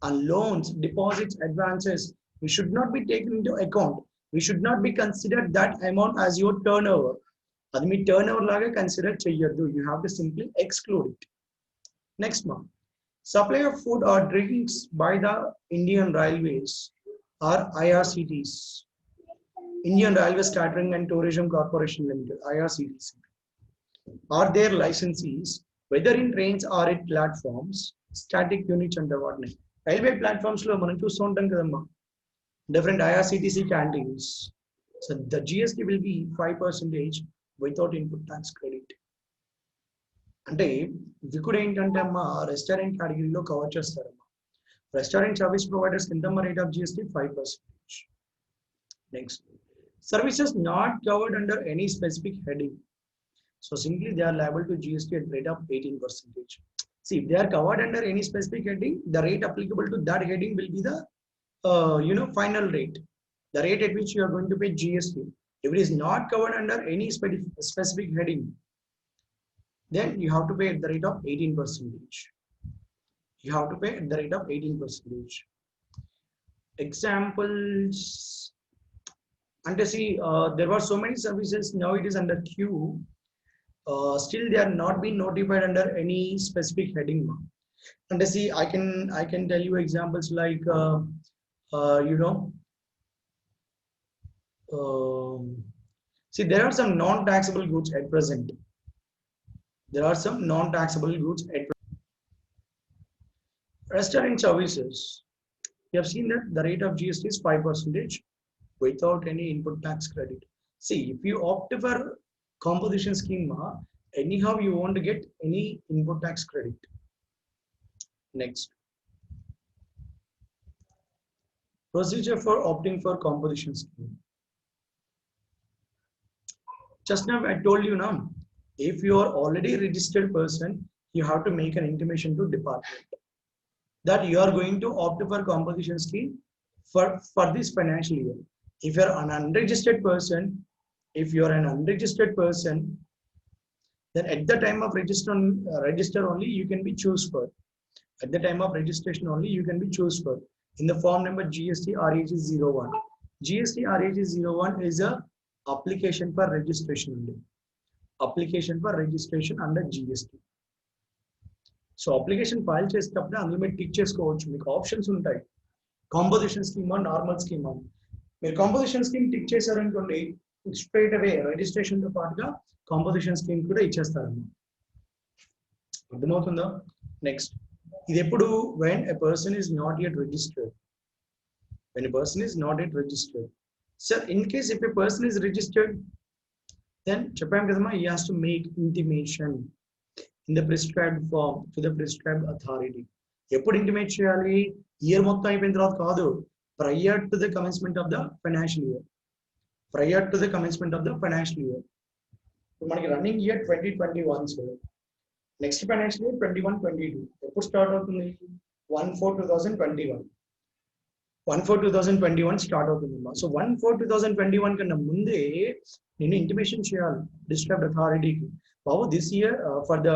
on loans, deposits, advances, we should not be taken into account. We should not be considered that amount as your turnover. అది మీ turnover లాగా consider చేయొద్దు. You have to simply exclude it. Next one. Supply of food or drinks by the Indian Railways or IRCTC, Indian Railways Catering and Tourism Corporation Limited, IRCTC, or their licensees, whether in trains or at platforms, static units and awarding. Railway platforms lo manam chustuntam kadamma, different IRCTC canteens. So the GST will be 5% without input tax credit. అంటే వికుడు ఏంటంటే అమ్మా restaurant కేటగిరీలో cover చేస్తారమ్మా. Restaurant service providers కింద rate of GST 5%. Next, services not covered under any specific heading. So simply they are liable to GST at rate of 18%. See, if they are covered under any specific heading, the rate applicable to that heading will be the final rate, the rate at which you are going to pay GST. If it is not covered under any specific heading, then you have to pay at the rate of 18%. You have to pay at the rate of 18%. Examples. And see, there were so many services. Now it is under Q. Still, they are not being notified under any specific heading. And see, I can tell you examples like see, there are some non-taxable goods at present. There are some non-taxable goods at present. Restaurant services. You have seen that the rate of GST is 5% without any input tax credit. See, if you opt for composition scheme, anyhow you won't get any input tax credit. Next. Procedure for opting for composition scheme. Just now I told you now, if you are already a registered person, you have to make an intimation to department that you are going to opt for composition scheme for this financial year. If you are an unregistered person, then at the time of register only you can be choose for. At the time of registration only you can be choose for. In the form number GST RAG01. GST RAG01 is a application for registration only. Application for registration under GST. So application file చేసేటప్పుడు అందులో మీరు tick చేసుకోవచ్చు. మీకు options ఉంటాయి. Composition scheme ఆ normal scheme అని. మీరు composition scheme tick చేశారనుకోండి, స్ట్రైట్ అవే రిజిస్ట్రేషన్ తో పాటుగా కాంపోజిషన్ స్కీమ్ కూడా ఇచ్చేస్తారన్నమాట. అర్థమవుతుందా? నెక్స్ట్, ఇది ఎప్పుడు when a person is not yet registered. When a person is not yet registered. Sir, in case if a person is registered, then చెప్పాం కదమ్మా, he has to make intimation in the prescribed form to the prescribed authority. ఎప్పుడు intimate చేయాలి? Year మొత్తం అయిపోయిన తర్వాత కాదు, prior to the commencement of the financial year. Prior to the commencement of the financial year. ఇప్పుడు మనకి running year 2021 sir. Next financial year 21-22 ఎప్పుడు start అవుతుంది? 1/4/2021. 1/4/2021 స్టార్ట్ అవుతుంది. సో 1/4/2021 కన్నా ముందే నేను ఇంటిమేషన్ చేయాలి డిస్ట్రిక్ట్ అథారిటీకి. బాబు, this year for the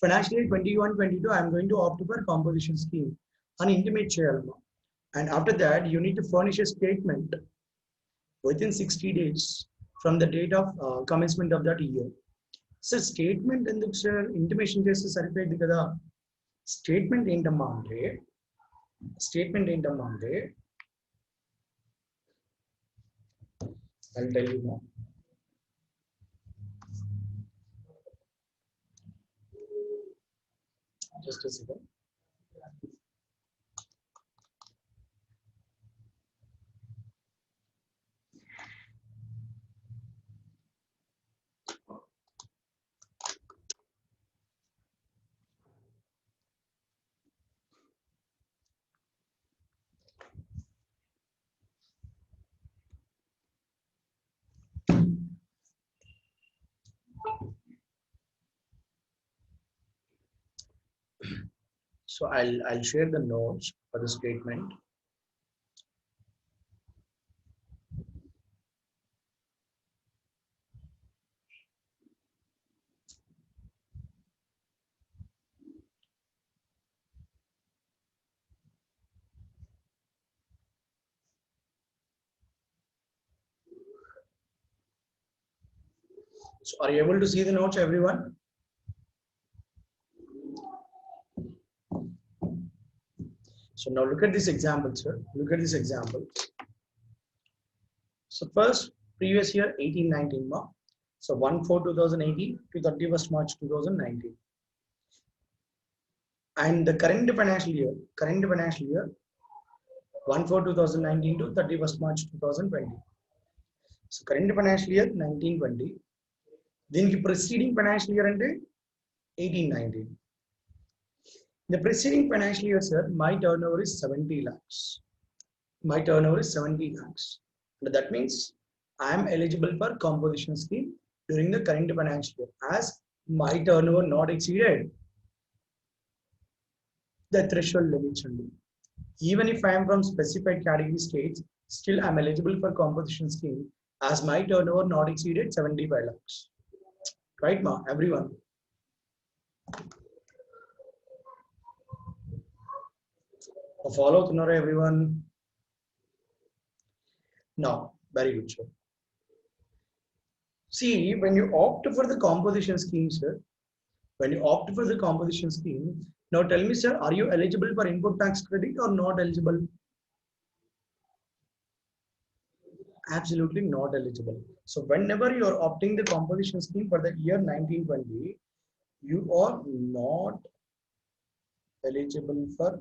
financial year 21-22 I'm going to opt for composition scheme అని ఇంటిమేట్ చేయాలమ్మా. And after that you need to furnish a statement within 60 days from the date of commencement of that year. Sir, statement ఎందుకు sir? Intimation చేస్తే సరిపోయింది కదా. Statement ఏంటమ్మా అంటే I'll tell you now. Just a second. So I'll share the notes for the statement. So are you able to see the notes, everyone? So now look at this example, sir. Look at this example. So first, previous year 18-19 ma. So 1/4/2018 to 31st March 2019. And the current financial year 1/4/2019 to 31st March 2020. So current financial year 19-20. దీనికి preceding financial year అంటే 18-19. The preceding financial year, sir, my turnover is 70 lakhs. My turnover is 70 lakhs. But that means I am eligible for composition scheme during the current financial year as my turnover not exceeded the threshold limits only. Even if I am from specified category states, still I'm eligible for composition scheme as my turnover not exceeded 75 lakhs. Right, ma? Everyone. Follow Tunara, everyone. Now, very good, sir. See, when you opt for the composition scheme, sir, when you opt for the composition scheme, now tell me, sir, are you eligible for input tax credit or not eligible? Absolutely not eligible. So whenever you are opting the composition scheme for the year 1920, you are not eligible for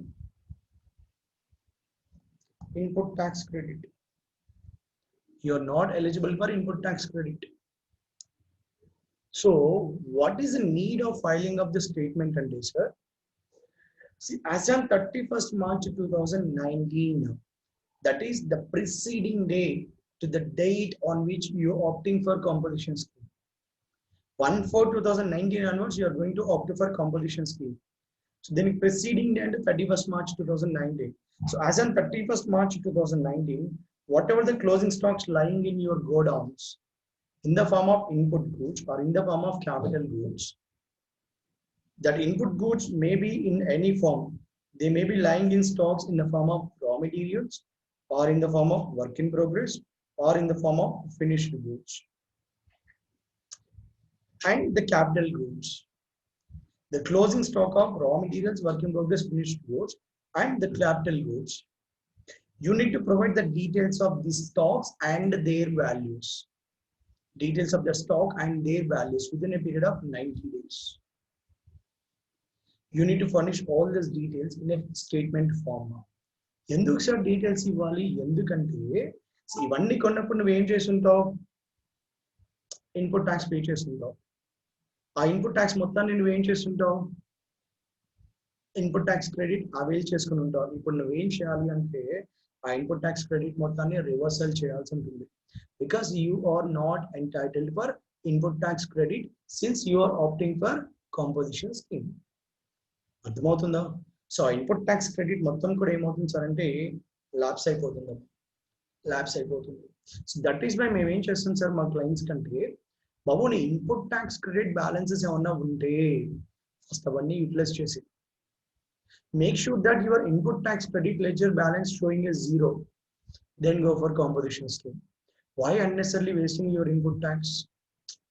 input tax credit. You are not eligible for input tax credit. So what is the need of filing of the statement and sir? See, as on 31st March 2019, that is the preceding day to the date on which you are opting for composition scheme. 1/4/2019 onwards, you are going to opt for composition scheme. So then preceding day and 31st March 2019. So as on 31st March 2019, whatever the closing stocks lying in your godowns in the form of input goods or in the form of capital goods, that input goods may be in any form. They may be lying in stocks in the form of raw materials or in the form of work in progress or in the form of finished goods. And the capital goods. The closing stock of raw materials, work in progress, finished goods, and the capital goods. You need to provide the details of the stocks and their values. Details of the stock and their values within a period of 90 days. You need to furnish all these details in a statement form. ఎందుకు sir details ఇవ్వాలి ఎందుకంటే ఇవన్నీ కొన్నప్పుడు నువ్వు ఏం చేస్తుంటావు input tax pay చేస్తుంటావు ఆ ఇన్పుట్ ట్యాక్స్ మొత్తాన్ని నువ్వేం చేస్తుంటావు ఇన్పుట్ ట్యాక్స్ క్రెడిట్ అవైల్ చేసుకుని ఉంటావు ఇప్పుడు నువ్వేం చేయాలి అంటే ఆ ఇన్పుట్ ట్యాక్స్ క్రెడిట్ మొత్తాన్ని రివర్సల్ చేయాల్సి ఉంటుంది because you are not entitled for input tax credit since you are opting for composition scheme అర్థమవుతుందా సో ఇన్పుట్ ట్యాక్స్ క్రెడిట్ మొత్తం కూడా ఏమవుతుంది సార్ అంటే ల్యాప్స్ అయిపోతుంది సో దట్ ఈస్ వై మేము ఏం చేస్తాం సార్ మా క్లయింట్స్ కంటే బాబు నీ ఇన్పుట్ ట్యాక్స్ క్రెడిట్ బ్యాలెన్సెస్ ఏమన్నా ఉంటే ఫస్ట్ అవన్నీ యూటిలైజ్ చేసి make sure that your input tax credit ledger balance showing a zero then go for composition scheme why unnecessarily wasting your input tax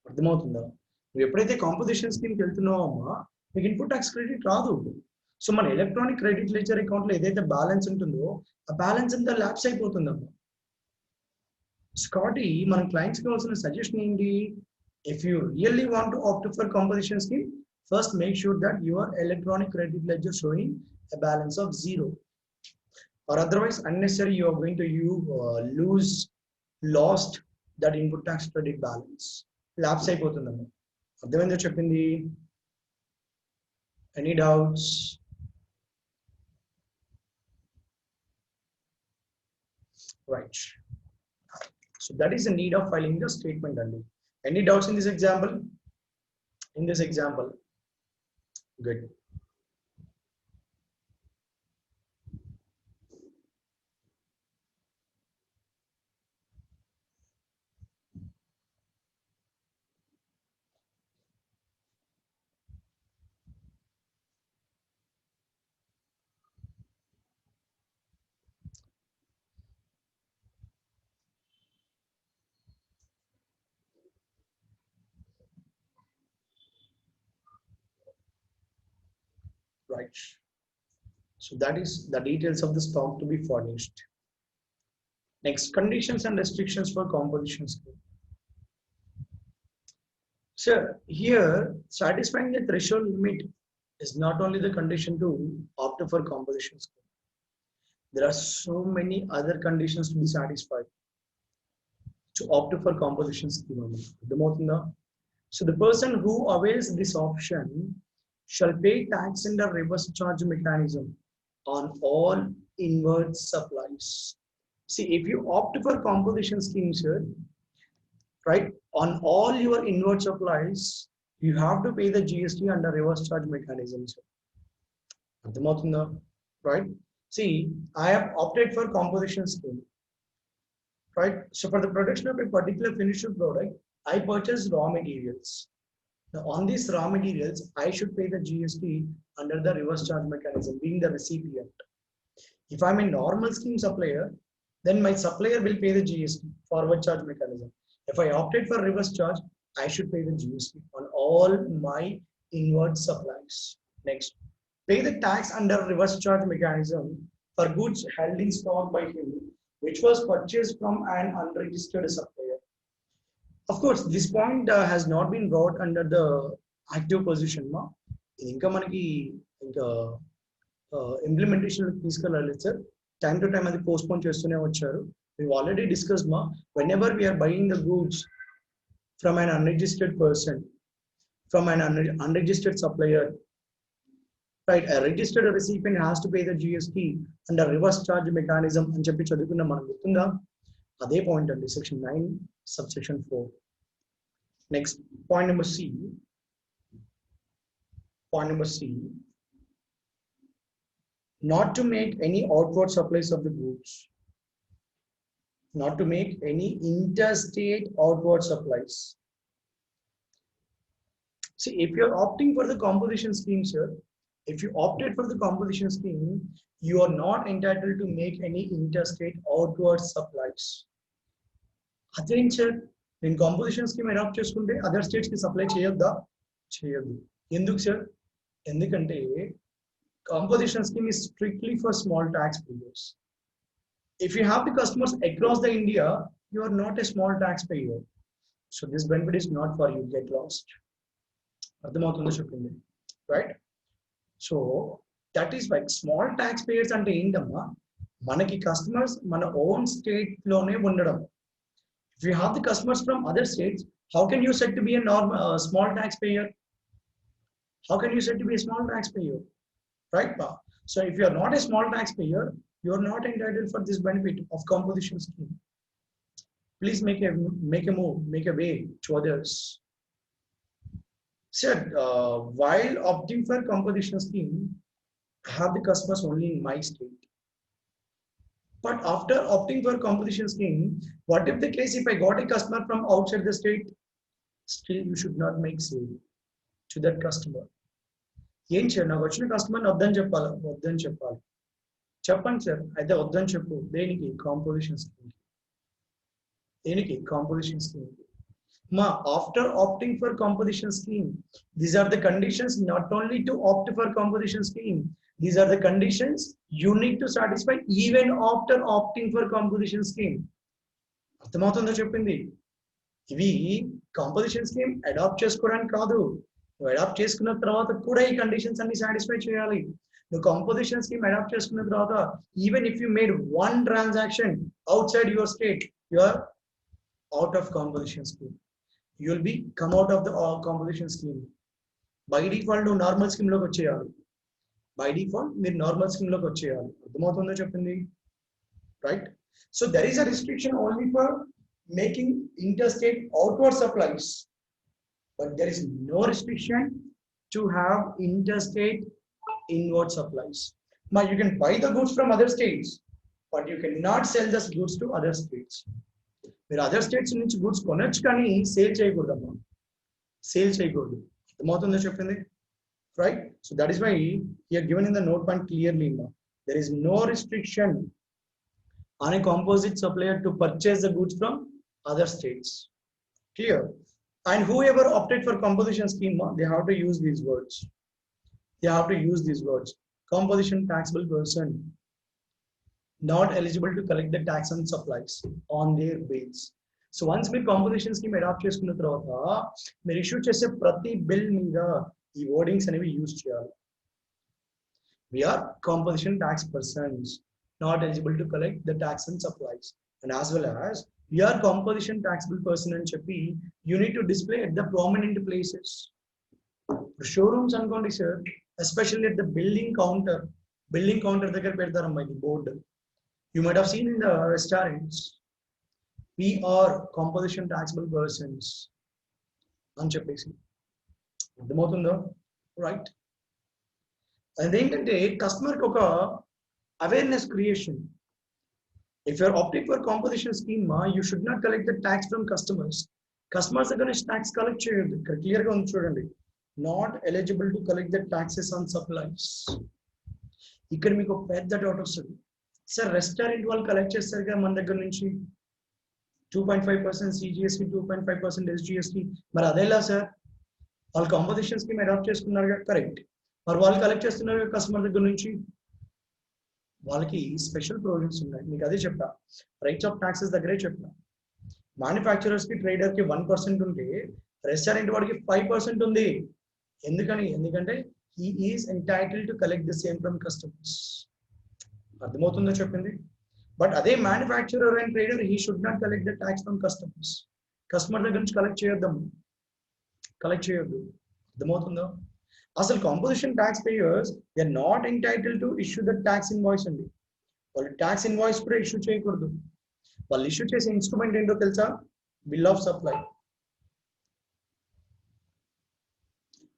అర్థమవుతుందా నువ్వు ఎప్పుడైతే కాంపోజిషన్ స్కీమ్కి వెళ్తున్నావో అమ్మా మీకు ఇన్పుట్ ట్యాక్స్ క్రెడిట్ రాదు సో మన ఎలక్ట్రానిక్ క్రెడిట్ లెడ్జర్ అకౌంట్ లో ఏదైతే బ్యాలెన్స్ ఉంటుందో ఆ బ్యాలెన్స్ అంతా ల్యాప్స్ అయిపోతుందమ్మా స్కాటీ మన క్లయింట్స్ కి కావాల్సిన సజెషన్ ఏంటి if you really want to opt for composition scheme first make sure that your electronic credit ledger showing a balance of zero or otherwise unnecessary you are going to lost that input tax credit balance lapse అయిపోతుందమ్మా అర్థమైందో చెప్పింది any doubts right so that is the need of filing the statement only any doubts in this example good right so that is the details of the stock to be furnished next conditions and restrictions for composition scheme so here satisfying the threshold limit is not only the condition to opt for composition scheme there are so many other conditions to be satisfied to opt for composition scheme so the person who avails this option shall pay tax in the reverse charge mechanism on all inward supplies. See, if you opt for composition scheme, sir, right? On all your inward supplies, you have to pay the GST under reverse charge mechanism. అర్థమవుతుందా? Right? See, I have opted for composition scheme, right? So for the production of a particular finished product, I purchase raw materials. Now on these raw materials, I should pay the GST under the reverse charge mechanism, being the recipient. If I'm a normal scheme supplier, then my supplier will pay the GST, forward charge mechanism. If I opted for reverse charge, I should pay the GST on all my inward supplies. Next, pay the tax under reverse charge mechanism for goods held in stock by him, which was purchased from an unregistered supplier. Of course, this point has not been brought under the active position. Ma. ఇంకా మనకి ఇంకా implementation తీసుకెళ్ళాలి sir. Time to time అది postpone చేస్తూనే వచ్చారు. We already discussed ma, whenever we are buying the goods from an unregistered person, from an unregistered supplier, right? A registered recipient has to pay the GST under reverse charge mechanism అని చెప్పి చదువుకున్నాం మనం, గుర్తుందా? అదే point అండి, section 9 subsection 4. Next, point number C. Point number C. Not to make any outward supplies of the goods. Not to make any interstate outward supplies. See, if you are opting for the composition scheme, sir, if you opted for the composition scheme, you are not entitled to make any interstate outward supplies. Again, sir, in composition scheme adopt చేసుకుంటే other states కి supply చేయొద్దా? చేయొద్దు. ఎందుకు sir? ఎందుకంటే composition scheme is strictly for small taxpayers. If you have the customers across the India, you are not a small taxpayer. So this benefit is not for you, get lost. అర్థమవుతుందో చెప్పింది, right? So that is why small taxpayers అంటే ఏంటమ్మా, మనకి customers మన own state లోనే ఉండడం. If you have the customers from other states, how can you said to be a normal small taxpayer? How can you said to be a small taxpayer? Right? So if you are not a small taxpayer, you are not entitled for this benefit of composition scheme. Please make a move, make a way to others. Said while opting for composition scheme, I have the customers only in my state. But after opting for composition scheme, what if the case if I got a customer from outside the state? Still, you should not make sale to that customer. ఏం sir, నాకు వచ్చిన కస్టమర్ని వద్దని చెప్పాలా? వద్దని చెప్పాలి. చెప్పండి sir, అయితే వద్దని చెప్పు. దేనికి? Composition scheme. దేనికి? Composition scheme. మా after opting for composition scheme, these are the conditions not only to opt for composition scheme, these are the conditions you need to satisfy even after opting for composition scheme. అర్థమవుతుందో చెప్పింది? ఇవి composition scheme adapt చేసుకోవడానికి కాదు, నువ్వు adapt చేసుకున్న తర్వాత కూడా ఈ కండిషన్స్ అన్ని సాటిస్ఫై చేయాలి. నువ్వు కాంపోజిషన్ స్కీమ్ అడాప్ట్ చేసుకున్న తర్వాత, even if you made one transaction outside your state, you are out of composition scheme. You will become out of the composition scheme. By default నువ్వు normal scheme లోకి వచ్చేయాలి. By default మీరు normal scheme లోకి వచ్చేయాలి. అర్థమవుతుందో చెప్పింది, right? So there is a restriction only for making interstate outward supplies, but there is no restriction to have interstate inward supplies. Now you can buy the goods from other states, but you cannot sell the goods to other states. మీరు other states నుంచి goods కొనొచ్చు కానీ sale చేయకూడదమ్మా, sale చేయకూడదు. అర్థమవుతుందో చెప్పింది, right? So that is why here given in the note point clearly, there is no restriction on a composite supplier to purchase the goods from other states. Clear? And whoever opted for composition scheme, they have to use these words. They have to use these words. Composition taxable person not eligible to collect the tax on supplies on their bills. So once మీరు composition scheme adopt చేసుకున్న తర్వాత మీరు issue చేసే ప్రతి bill మీద ఈ wordings అనేవి use చేయాలి. We are composition tax persons not eligible to collect the tax on supplies, and as well as we are composition taxable person అని చెప్పి you need to display at the prominent places. Showrooms అనుకోండి sir, especially at the billing counter దగ్గర పెడతారమ్మా ఇది board. You might have seen in the restaurants, we are composition taxable persons అని చెప్పేసి అర్థమవుతుందో right. అదేంటంటే కస్టమర్కి ఒక awareness creation. If you're opting for composition scheme, you should not collect the tax from customers. Customers దగ్గర నుంచి tax collect చేయొద్దు. ఇక్కడ క్లియర్ గా ఉంది చూడండి, not eligible to collect the taxes on supplies. ఇక్కడ మీకు ఒక పెద్ద డౌట్ వస్తుంది, సార్ రెస్టారెంట్ వాళ్ళు కలెక్ట్ చేస్తారు కదా మన దగ్గర నుంచి 2.5% CGST, 2.5% SGST, మరి అదేలా సార్ వాళ్ళు కాంపోజిషన్ స్కీమ్ అడాప్ట్ చేసుకున్నారు కదా, కరెక్ట్. మరి వాళ్ళు కలెక్ట్ చేస్తున్నారు కస్టమర్ దగ్గర నుంచి, వాళ్ళకి స్పెషల్ ప్రొవిజన్స్ ఉన్నాయి. మీకు అదే చెప్పా, రైట్స్ ఆఫ్ ట్యాక్సెస్ దగ్గరే చెప్పా. మ్యానుఫ్యాక్చరర్స్ కి ట్రేడర్ కి 1% ఉంటే రెస్టారెంట్ వాడికి 5% ఉంది. ఎందుకంటే he is entitled to collect the same from customers. అర్థమవుతుందో చెప్పింది. బట్ అదే manufacturer and trader he should not collect the tax from customers. Customer దగ్గర నుంచి కలెక్ట్ చేయొద్దు. అర్థమవుతుందో? అసలు composition tax payers they are not entitled to issue the tax invoice అండి. వాళ్ళు ట్యాక్స్ ఇన్వాయిస్ కూడా ఇష్యూ చేయకూడదు. వాళ్ళు ఇష్యూ చేసే ఇన్స్ట్రుమెంట్ ఏంటో తెలుసా? Bill of supply.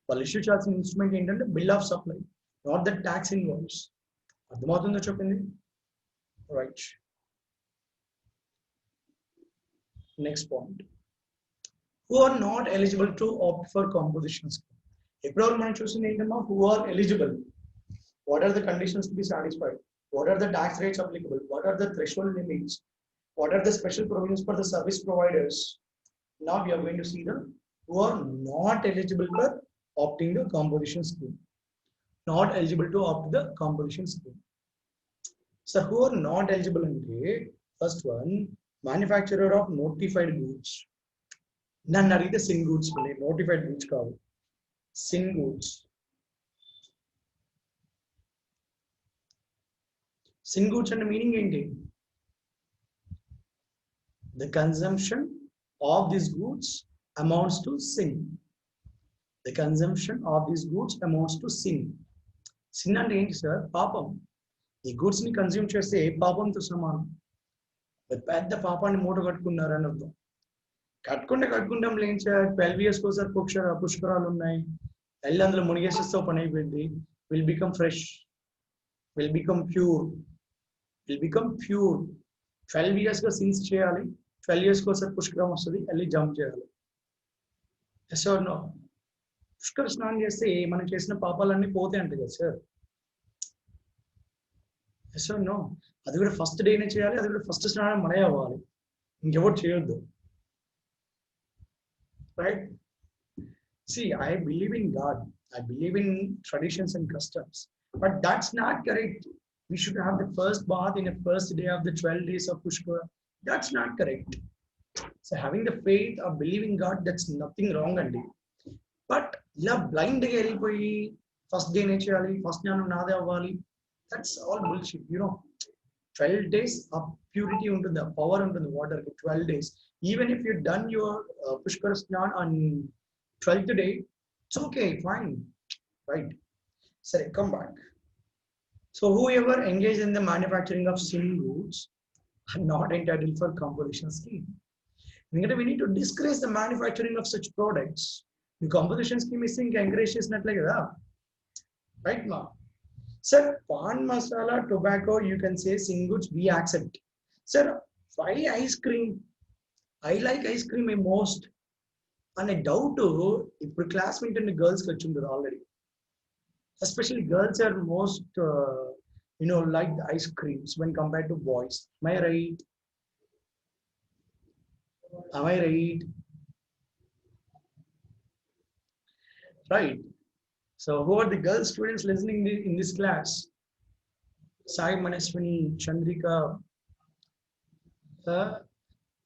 వాళ్ళు ఇష్యూ చేయాల్సిన ఇన్స్ట్రుమెంట్ ఏంటంటే bill of supply, not the tax invoice. అర్థమవుతుందో చెప్పింది? Right. Next point, who are not eligible to opt for composition scheme. ఎప్పుడెవరు మనం చూసింది ఏంటమ్మా? who are eligible, what are the conditions to be satisfied, what are the tax rates applicable, what are the threshold limits, what are the special provisions for the service providers. Now we are going to see the who are not eligible for opting the composition scheme. Not eligible to opt the composition scheme. So who are not eligible ante, first one, manufacturer of notified goods. నన్ను అడిగితే sin goods ఉన్నాయి, notified goods కాదు, sin goods. Sin goods అంటే meaning ఏంటి? The consumption of this goods amounts to sin. The consumption of this goods amounts to sin. Sin అంటే ఏంటి sir? పాపం. ఈ గూడ్స్ ని కన్జ్యూమ్ చేస్తే పాపంతో సమానం. పెద్ద పాపాన్ని మూట కట్టుకున్నారని అర్థం. కట్టుకుంటాం లేని సార్, 12 years ఒకసారి పుష్కరాలు ఉన్నాయి, వెళ్ళి అందులో మునిగేసేస్తే పని అయిపోయింది. Will become fresh, will become pure. 12 years గా సిన్స్ చేయాలి, 12 years ఒకసారి పుష్కరం వస్తుంది, వెళ్ళి జంప్ చేయాలి. Yes are no? పుష్కర స్నానం చేస్తే మనం చేసిన పాపాలన్నీ పోతాయి అంట కదా సార్. Yes are no? అది కూడా ఫస్ట్ డేనే చేయాలి, అది కూడా ఫస్ట్ స్నానం మనే అవ్వాలి, ఇంకెవరు చేయొద్దు. Right? See, I believe in God. I believe in traditions and customs. But that's not correct. We should have the first bath in the first day of the 12 days of Pushkara. That's not correct. So having the faith or believing God, that's nothing wrong, Andy. But blind first day nature, first nade, that's all bullshit. 12 days of purity into the power into the water. 12 days. Even if you've done your Pushkara Snan on 12th day, it's okay, fine, right? Sorry, come back. So whoever engaged in the manufacturing of sin goods are not entitled for composition scheme. We need to discourage the manufacturing of such products. The composition scheme is encourages not like that, right, ma? Sir, pan masala, tobacco, you can say sin goods we accept. Sir, why ice cream? I like ice cream most. And I doubt if classmate and girls already. Especially girls are most, like the ice creams when compared to boys. Am I right? Right. So who are the girl students listening in this class? Sai, Manaswini, Chandrika.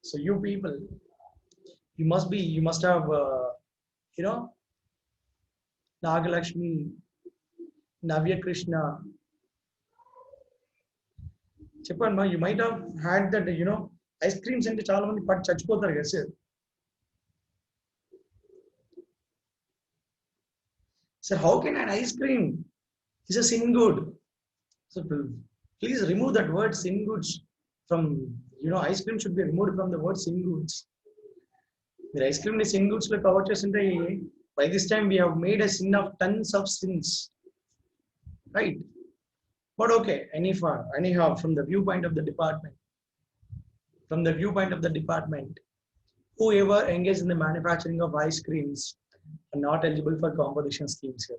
So you people, you must have, Nagalakshmi, Navya Krishna. Cheppanma, you might have had that, ice creams and chala mandi pat chachipotaru కదా sir. Sir, how can an ice cream is a sin good? So please remove that word sin goods from ice cream should be removed from the word sin goods. The ice cream is sin goods like cover chestunte. By this time we have made a sin of tons of sins, right? But okay, anyhow, from the viewpoint of the department, whoever engaged in the manufacturing of ice creams are not eligible for composition schemes here.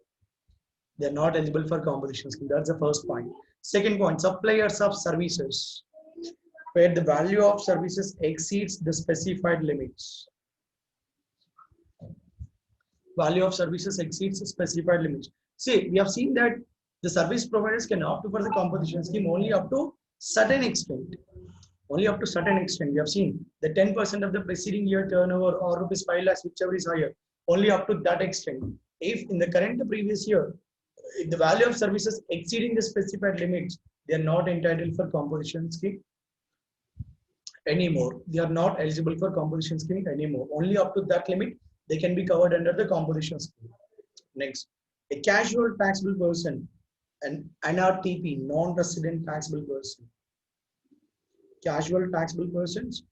They are not eligible for composition scheme. That's the first point. Second point, suppliers of services where the value of services exceeds the specified limits. Value of services exceeds the specified limits. See, we have seen that the service providers can opt for the composition scheme only up to certain extent. Only up to certain extent. We have seen the 10% of the preceding year turnover or rupees 5 lakhs, whichever is higher, only up to that extent. If in the current previous year, if the value of services exceeding the specified limits, they are not entitled for composition scheme anymore. They are not eligible for composition scheme anymore. Only up to that limit, they can be covered under the composition scheme. Next, a casual taxable person, an NRTP, non-resident taxable person. Casual taxable persons,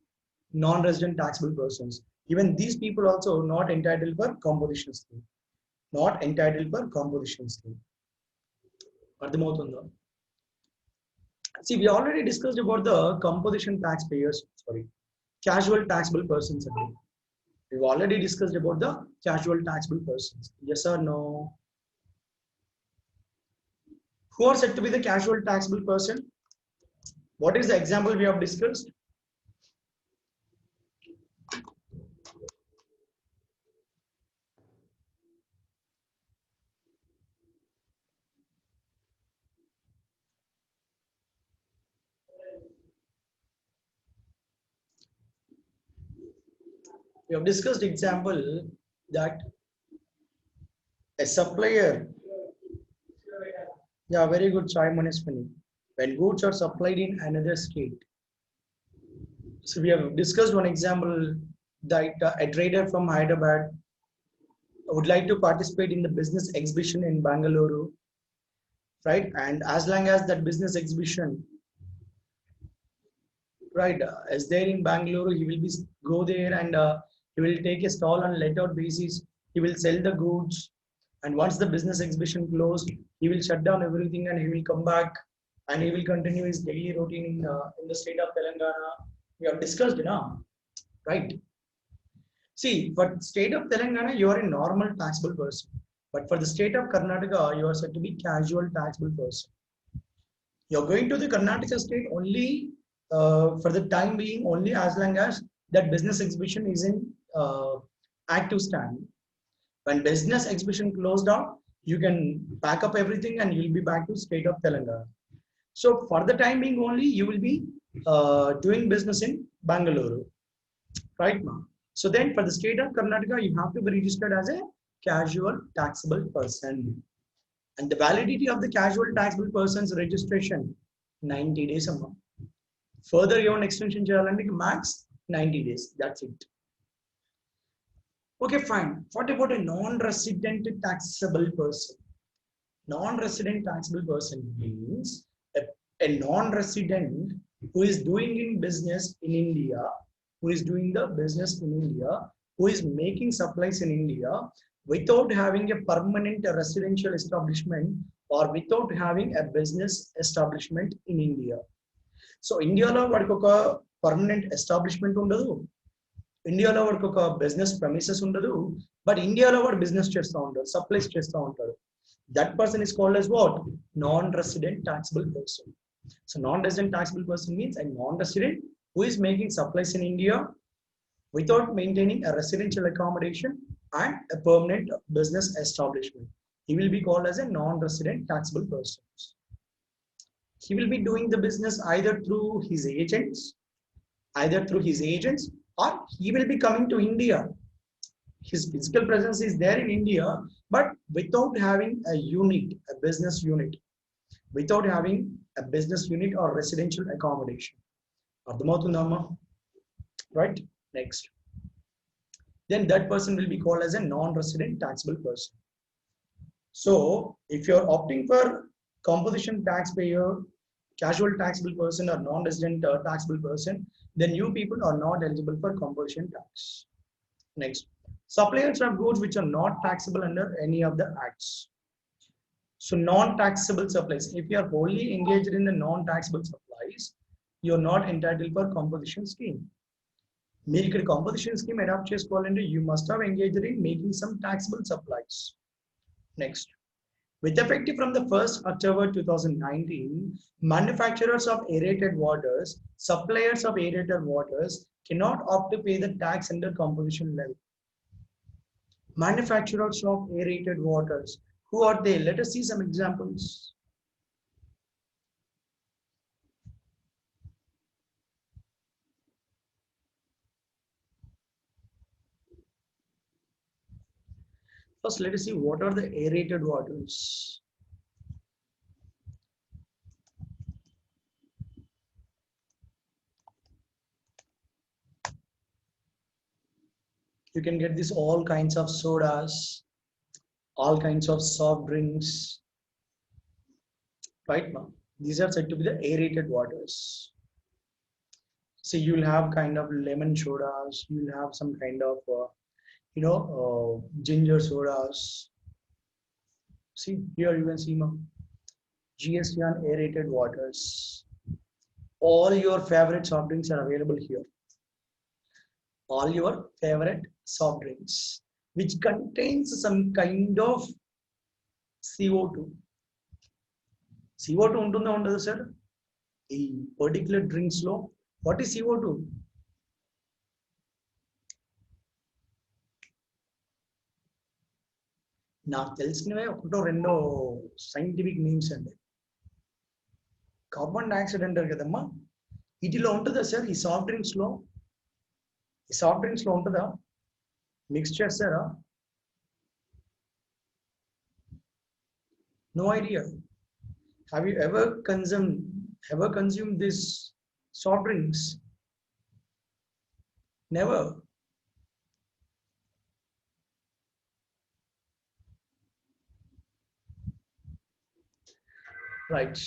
non-resident taxable persons. Even these people also not entitled for composition scheme. Not entitled for composition scheme. See, we already discussed about the composition taxpayers, casual taxable persons again. We've already discussed about the casual taxable persons. Yes or no? Who are said to be the casual taxable person? What is the example we have discussed? We have discussed example that a supplier, yeah, very good, Chai Manishpani, when goods are supplied in another state. So we have discussed one example that a trader from Hyderabad would like to participate in the business exhibition in Bangalore, right? And as long as that business exhibition, right, is there in Bangalore, he will go there and he will take a stall on let-out basis. He will sell the goods, and once the business exhibition closed, he will shut down everything and he will come back and he will continue his daily routine in the state of Telangana. We have discussed, right? See, for state of Telangana, you are a normal taxable person, but for the state of Karnataka, you are said to be casual taxable person. You're going to the Karnataka state only for the time being, only as long as that business exhibition is in active stand. When business exhibition closed down, you can pack up everything and you'll be back to state of Telangana. So for the time being only, you will be doing business in Bangalore, right now. So then for the state of Karnataka, you have to be registered as a casual taxable person. And the validity of the casual taxable person's registration, 90 days a month. Further, you want extension challenge max 90 days. That's it. Okay, fine. What about a non-resident taxable person? Non-resident taxable person means a non-resident who is doing business in India, who is making supplies in India without having a permanent residential establishment or without having a business establishment in India. So India lo vadiki oka permanent establishment undadu, India lo vadiki oka business premises undadu, but India lo vadu business chestha untaru, supplies chestha untaru. That person is called as what? Non-resident taxable person. So non-resident taxable person means a non-resident who is making supplies in India without maintaining a residential accommodation and a permanent business establishment. He will be called as a non-resident taxable person. He will be doing the business either through his agents, or he will be coming to India. His physical presence is there in India, but without having a unit, a business unit, without having a business unit or residential accommodation. Right? Next. Then that person will be called as a non-resident taxable person. So if you're opting for composition taxpayer, casual taxable person or non-resident taxable person, then new people are not eligible for composition tax. Next, suppliers of goods which are not taxable under any of the acts. So non-taxable supplies, if you are wholly engaged in the non-taxable supplies, you are not entitled for composition scheme. మీరు ఇక్కడ composition scheme adopt చేసుకోవాలంటే you must have engaged in making some taxable supplies. Next, with effective from the 1st October 2019, manufacturers of aerated waters, suppliers of aerated waters cannot opt to pay the tax under composition levy. Manufacturers of aerated waters, who are they? Let us see some examples. First, let us see what are the aerated waters. You can get this all kinds of sodas, all kinds of soft drinks, right now. These are said to be the aerated waters. So you'll have kind of lemon sodas, you'll have some kind of ginger sodas. See here you can see GST on aerated waters. All your favorite soft drinks are available here. All your favorite soft drinks which contains some kind of CO2. CO2 ఉంటుందా ఉండదు sir ఈ particular drinks లో? What is CO2? నాకు తెలిసినవే ఒకటో రెండో scientific names అండి. Carbon dioxide అంటారు కదమ్మా, వీటిలో ఉంటుందా సార్? ఈ సాఫ్ట్ డ్రింక్స్ లో ఉంటుందా? మిక్స్ చేస్తారా? No idea. Have you ever consumed this soft drinks? Never. Right.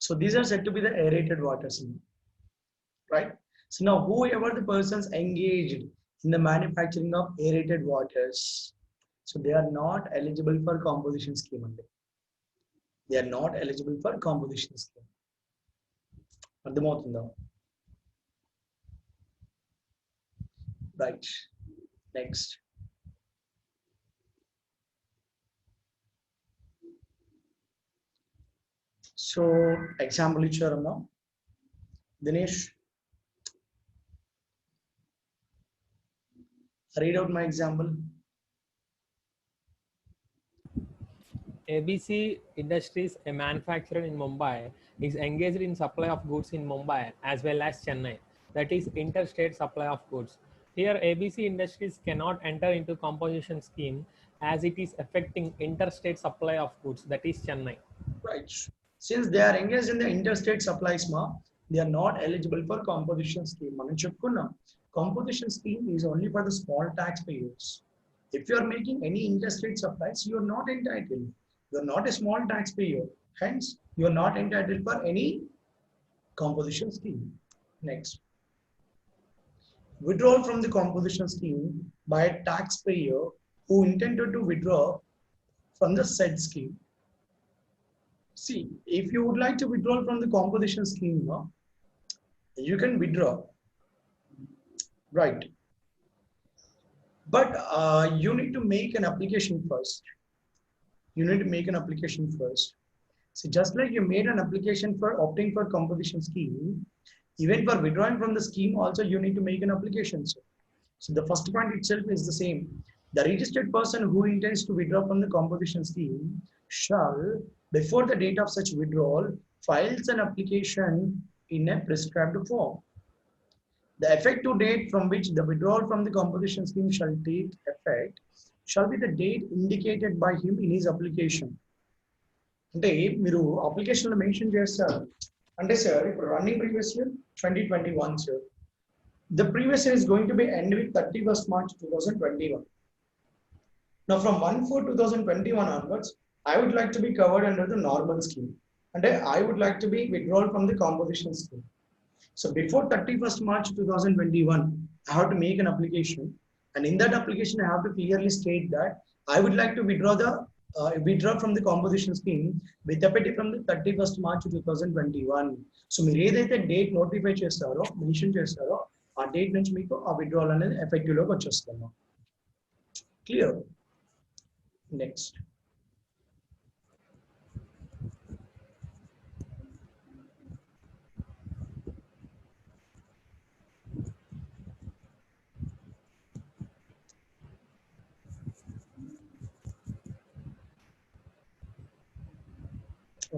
So these are said to be the aerated waters, right? So now whoever the persons engaged in the manufacturing of aerated waters, so they are not eligible for composition scheme only. They are not eligible for composition scheme. అర్థమవుతుందా? Right. Next. So example ఇచ్చారమ్మా Dinesh, read out my example. ABC Industries, a manufacturer in Mumbai, is engaged in supply of goods in Mumbai as well as Chennai, that is interstate supply of goods. Here ABC Industries cannot enter into composition scheme as it is affecting interstate supply of goods, that is Chennai. Right. Since they are engaged in the interstate supplies, they are not eligible for composition scheme. మనం చెప్పుకున్నాం composition scheme is only for the small taxpayers. If you are making any interstate supplies, you are not entitled. You are not a small taxpayer. Hence, you are not entitled for any composition scheme. Next. Withdrawal from the composition scheme by a taxpayer who intended to withdraw from the said scheme. See, if you would like to withdraw from the composition scheme, you can withdraw, right? But you need to make an application first. So just like you made an application for opting for composition scheme, even for withdrawing from the scheme also you need to make an application. So the first point itself is the same. The registered person who intends to withdraw from the composition scheme shall, before the date of such withdrawal, files an application in a prescribed form. The effective date from which the withdrawal from the composition scheme shall take effect shall be the date indicated by him in his application. అంటే మీరు అప్లికేషన్లో mention చేస్తారు అంటే sir ఇప్పుడు running previous year 2021 sir, the previous year is going to be end with 31st March 2021. Now from 1/4/2021 onwards, I would like to be covered under the normal scheme. And I would like to be withdrawal from the composition scheme. So before 31st March 2021, I have to make an application, and in that application, I have to clearly state that I would like to withdraw from the composition scheme with effect from the 31st March 2021. So మీరు ఏదైతే date notify చేస్తారో mention చేస్తారో ఆ date నుంచి మీకు ఆ withdrawal అనేది effective లోకి వచ్చేస్తాము. Clear? Next.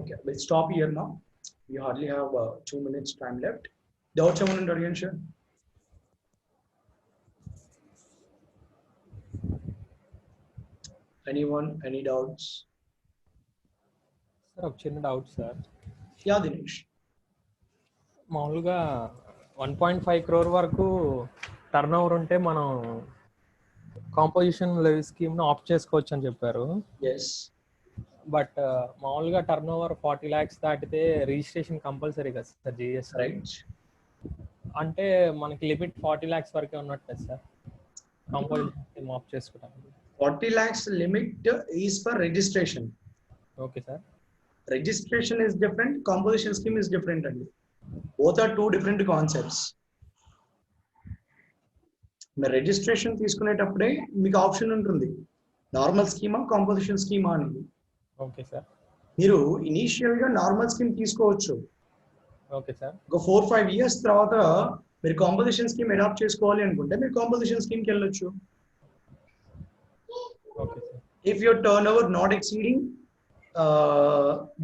Okay, we'll stop here now. We hardly have 2 minutes time left. Doubts someone in share? Anyone? Any doubts? Sir ఒక చిన్న డౌట్ సార్. Yeah, Dinesh. మామూలుగా 1.5 crore వరకు టర్న్ ఓవర్ ఉంటే మనం కాంపోజిషన్ లెవీ స్కీమ్ ను opt చేసుకోవచ్చు అని చెప్పారు. Yes. బట్ మామూలుగా టర్న్ ఓవర్ 40 lakhs దాటితే రిజిస్ట్రేషన్ కంపల్సరీ కదా సార్ జిఎస్? Right. అంటే మనకి లిమిట్ 40 lakhs వరకే ఉన్నట్టు సార్ కాంపోజిషన్ స్కీమ్ ఆప్ట్ చేసుకోవడానికి. 40 lakhs limit is for registration. Okay sir. Registration is different, composition scheme is different. Both are two different concepts. మీరు registration తీసుకునేటప్పుడే మీకు option ఉంటుంది, normal schema composition schema అనేది. Okay sir. మీరు initial గా normal scheme తీసుకోవచ్చు. Okay sir. ఒక 4-5 years తర్వాత మీరు కాంపోజిషన్ స్కీమ్ అడాప్ట్ చేసుకోవాలి అనుకుంటే మీరు కాంపోజిషన్ స్కీమ్ కి వెళ్ళొచ్చు. Okay sir. If your turnover not exceeding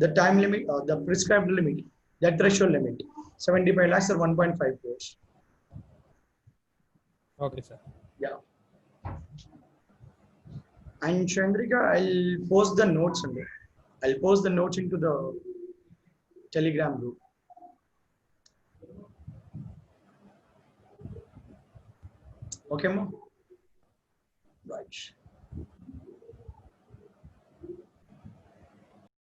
the time limit, the prescribed limit, that threshold limit, 75 lakhs or 1.5 crores. Okay, sir. Yeah. And Chandrika, I'll post the notes in there. I'll post the notes into the Telegram group. Okay, ma? Right.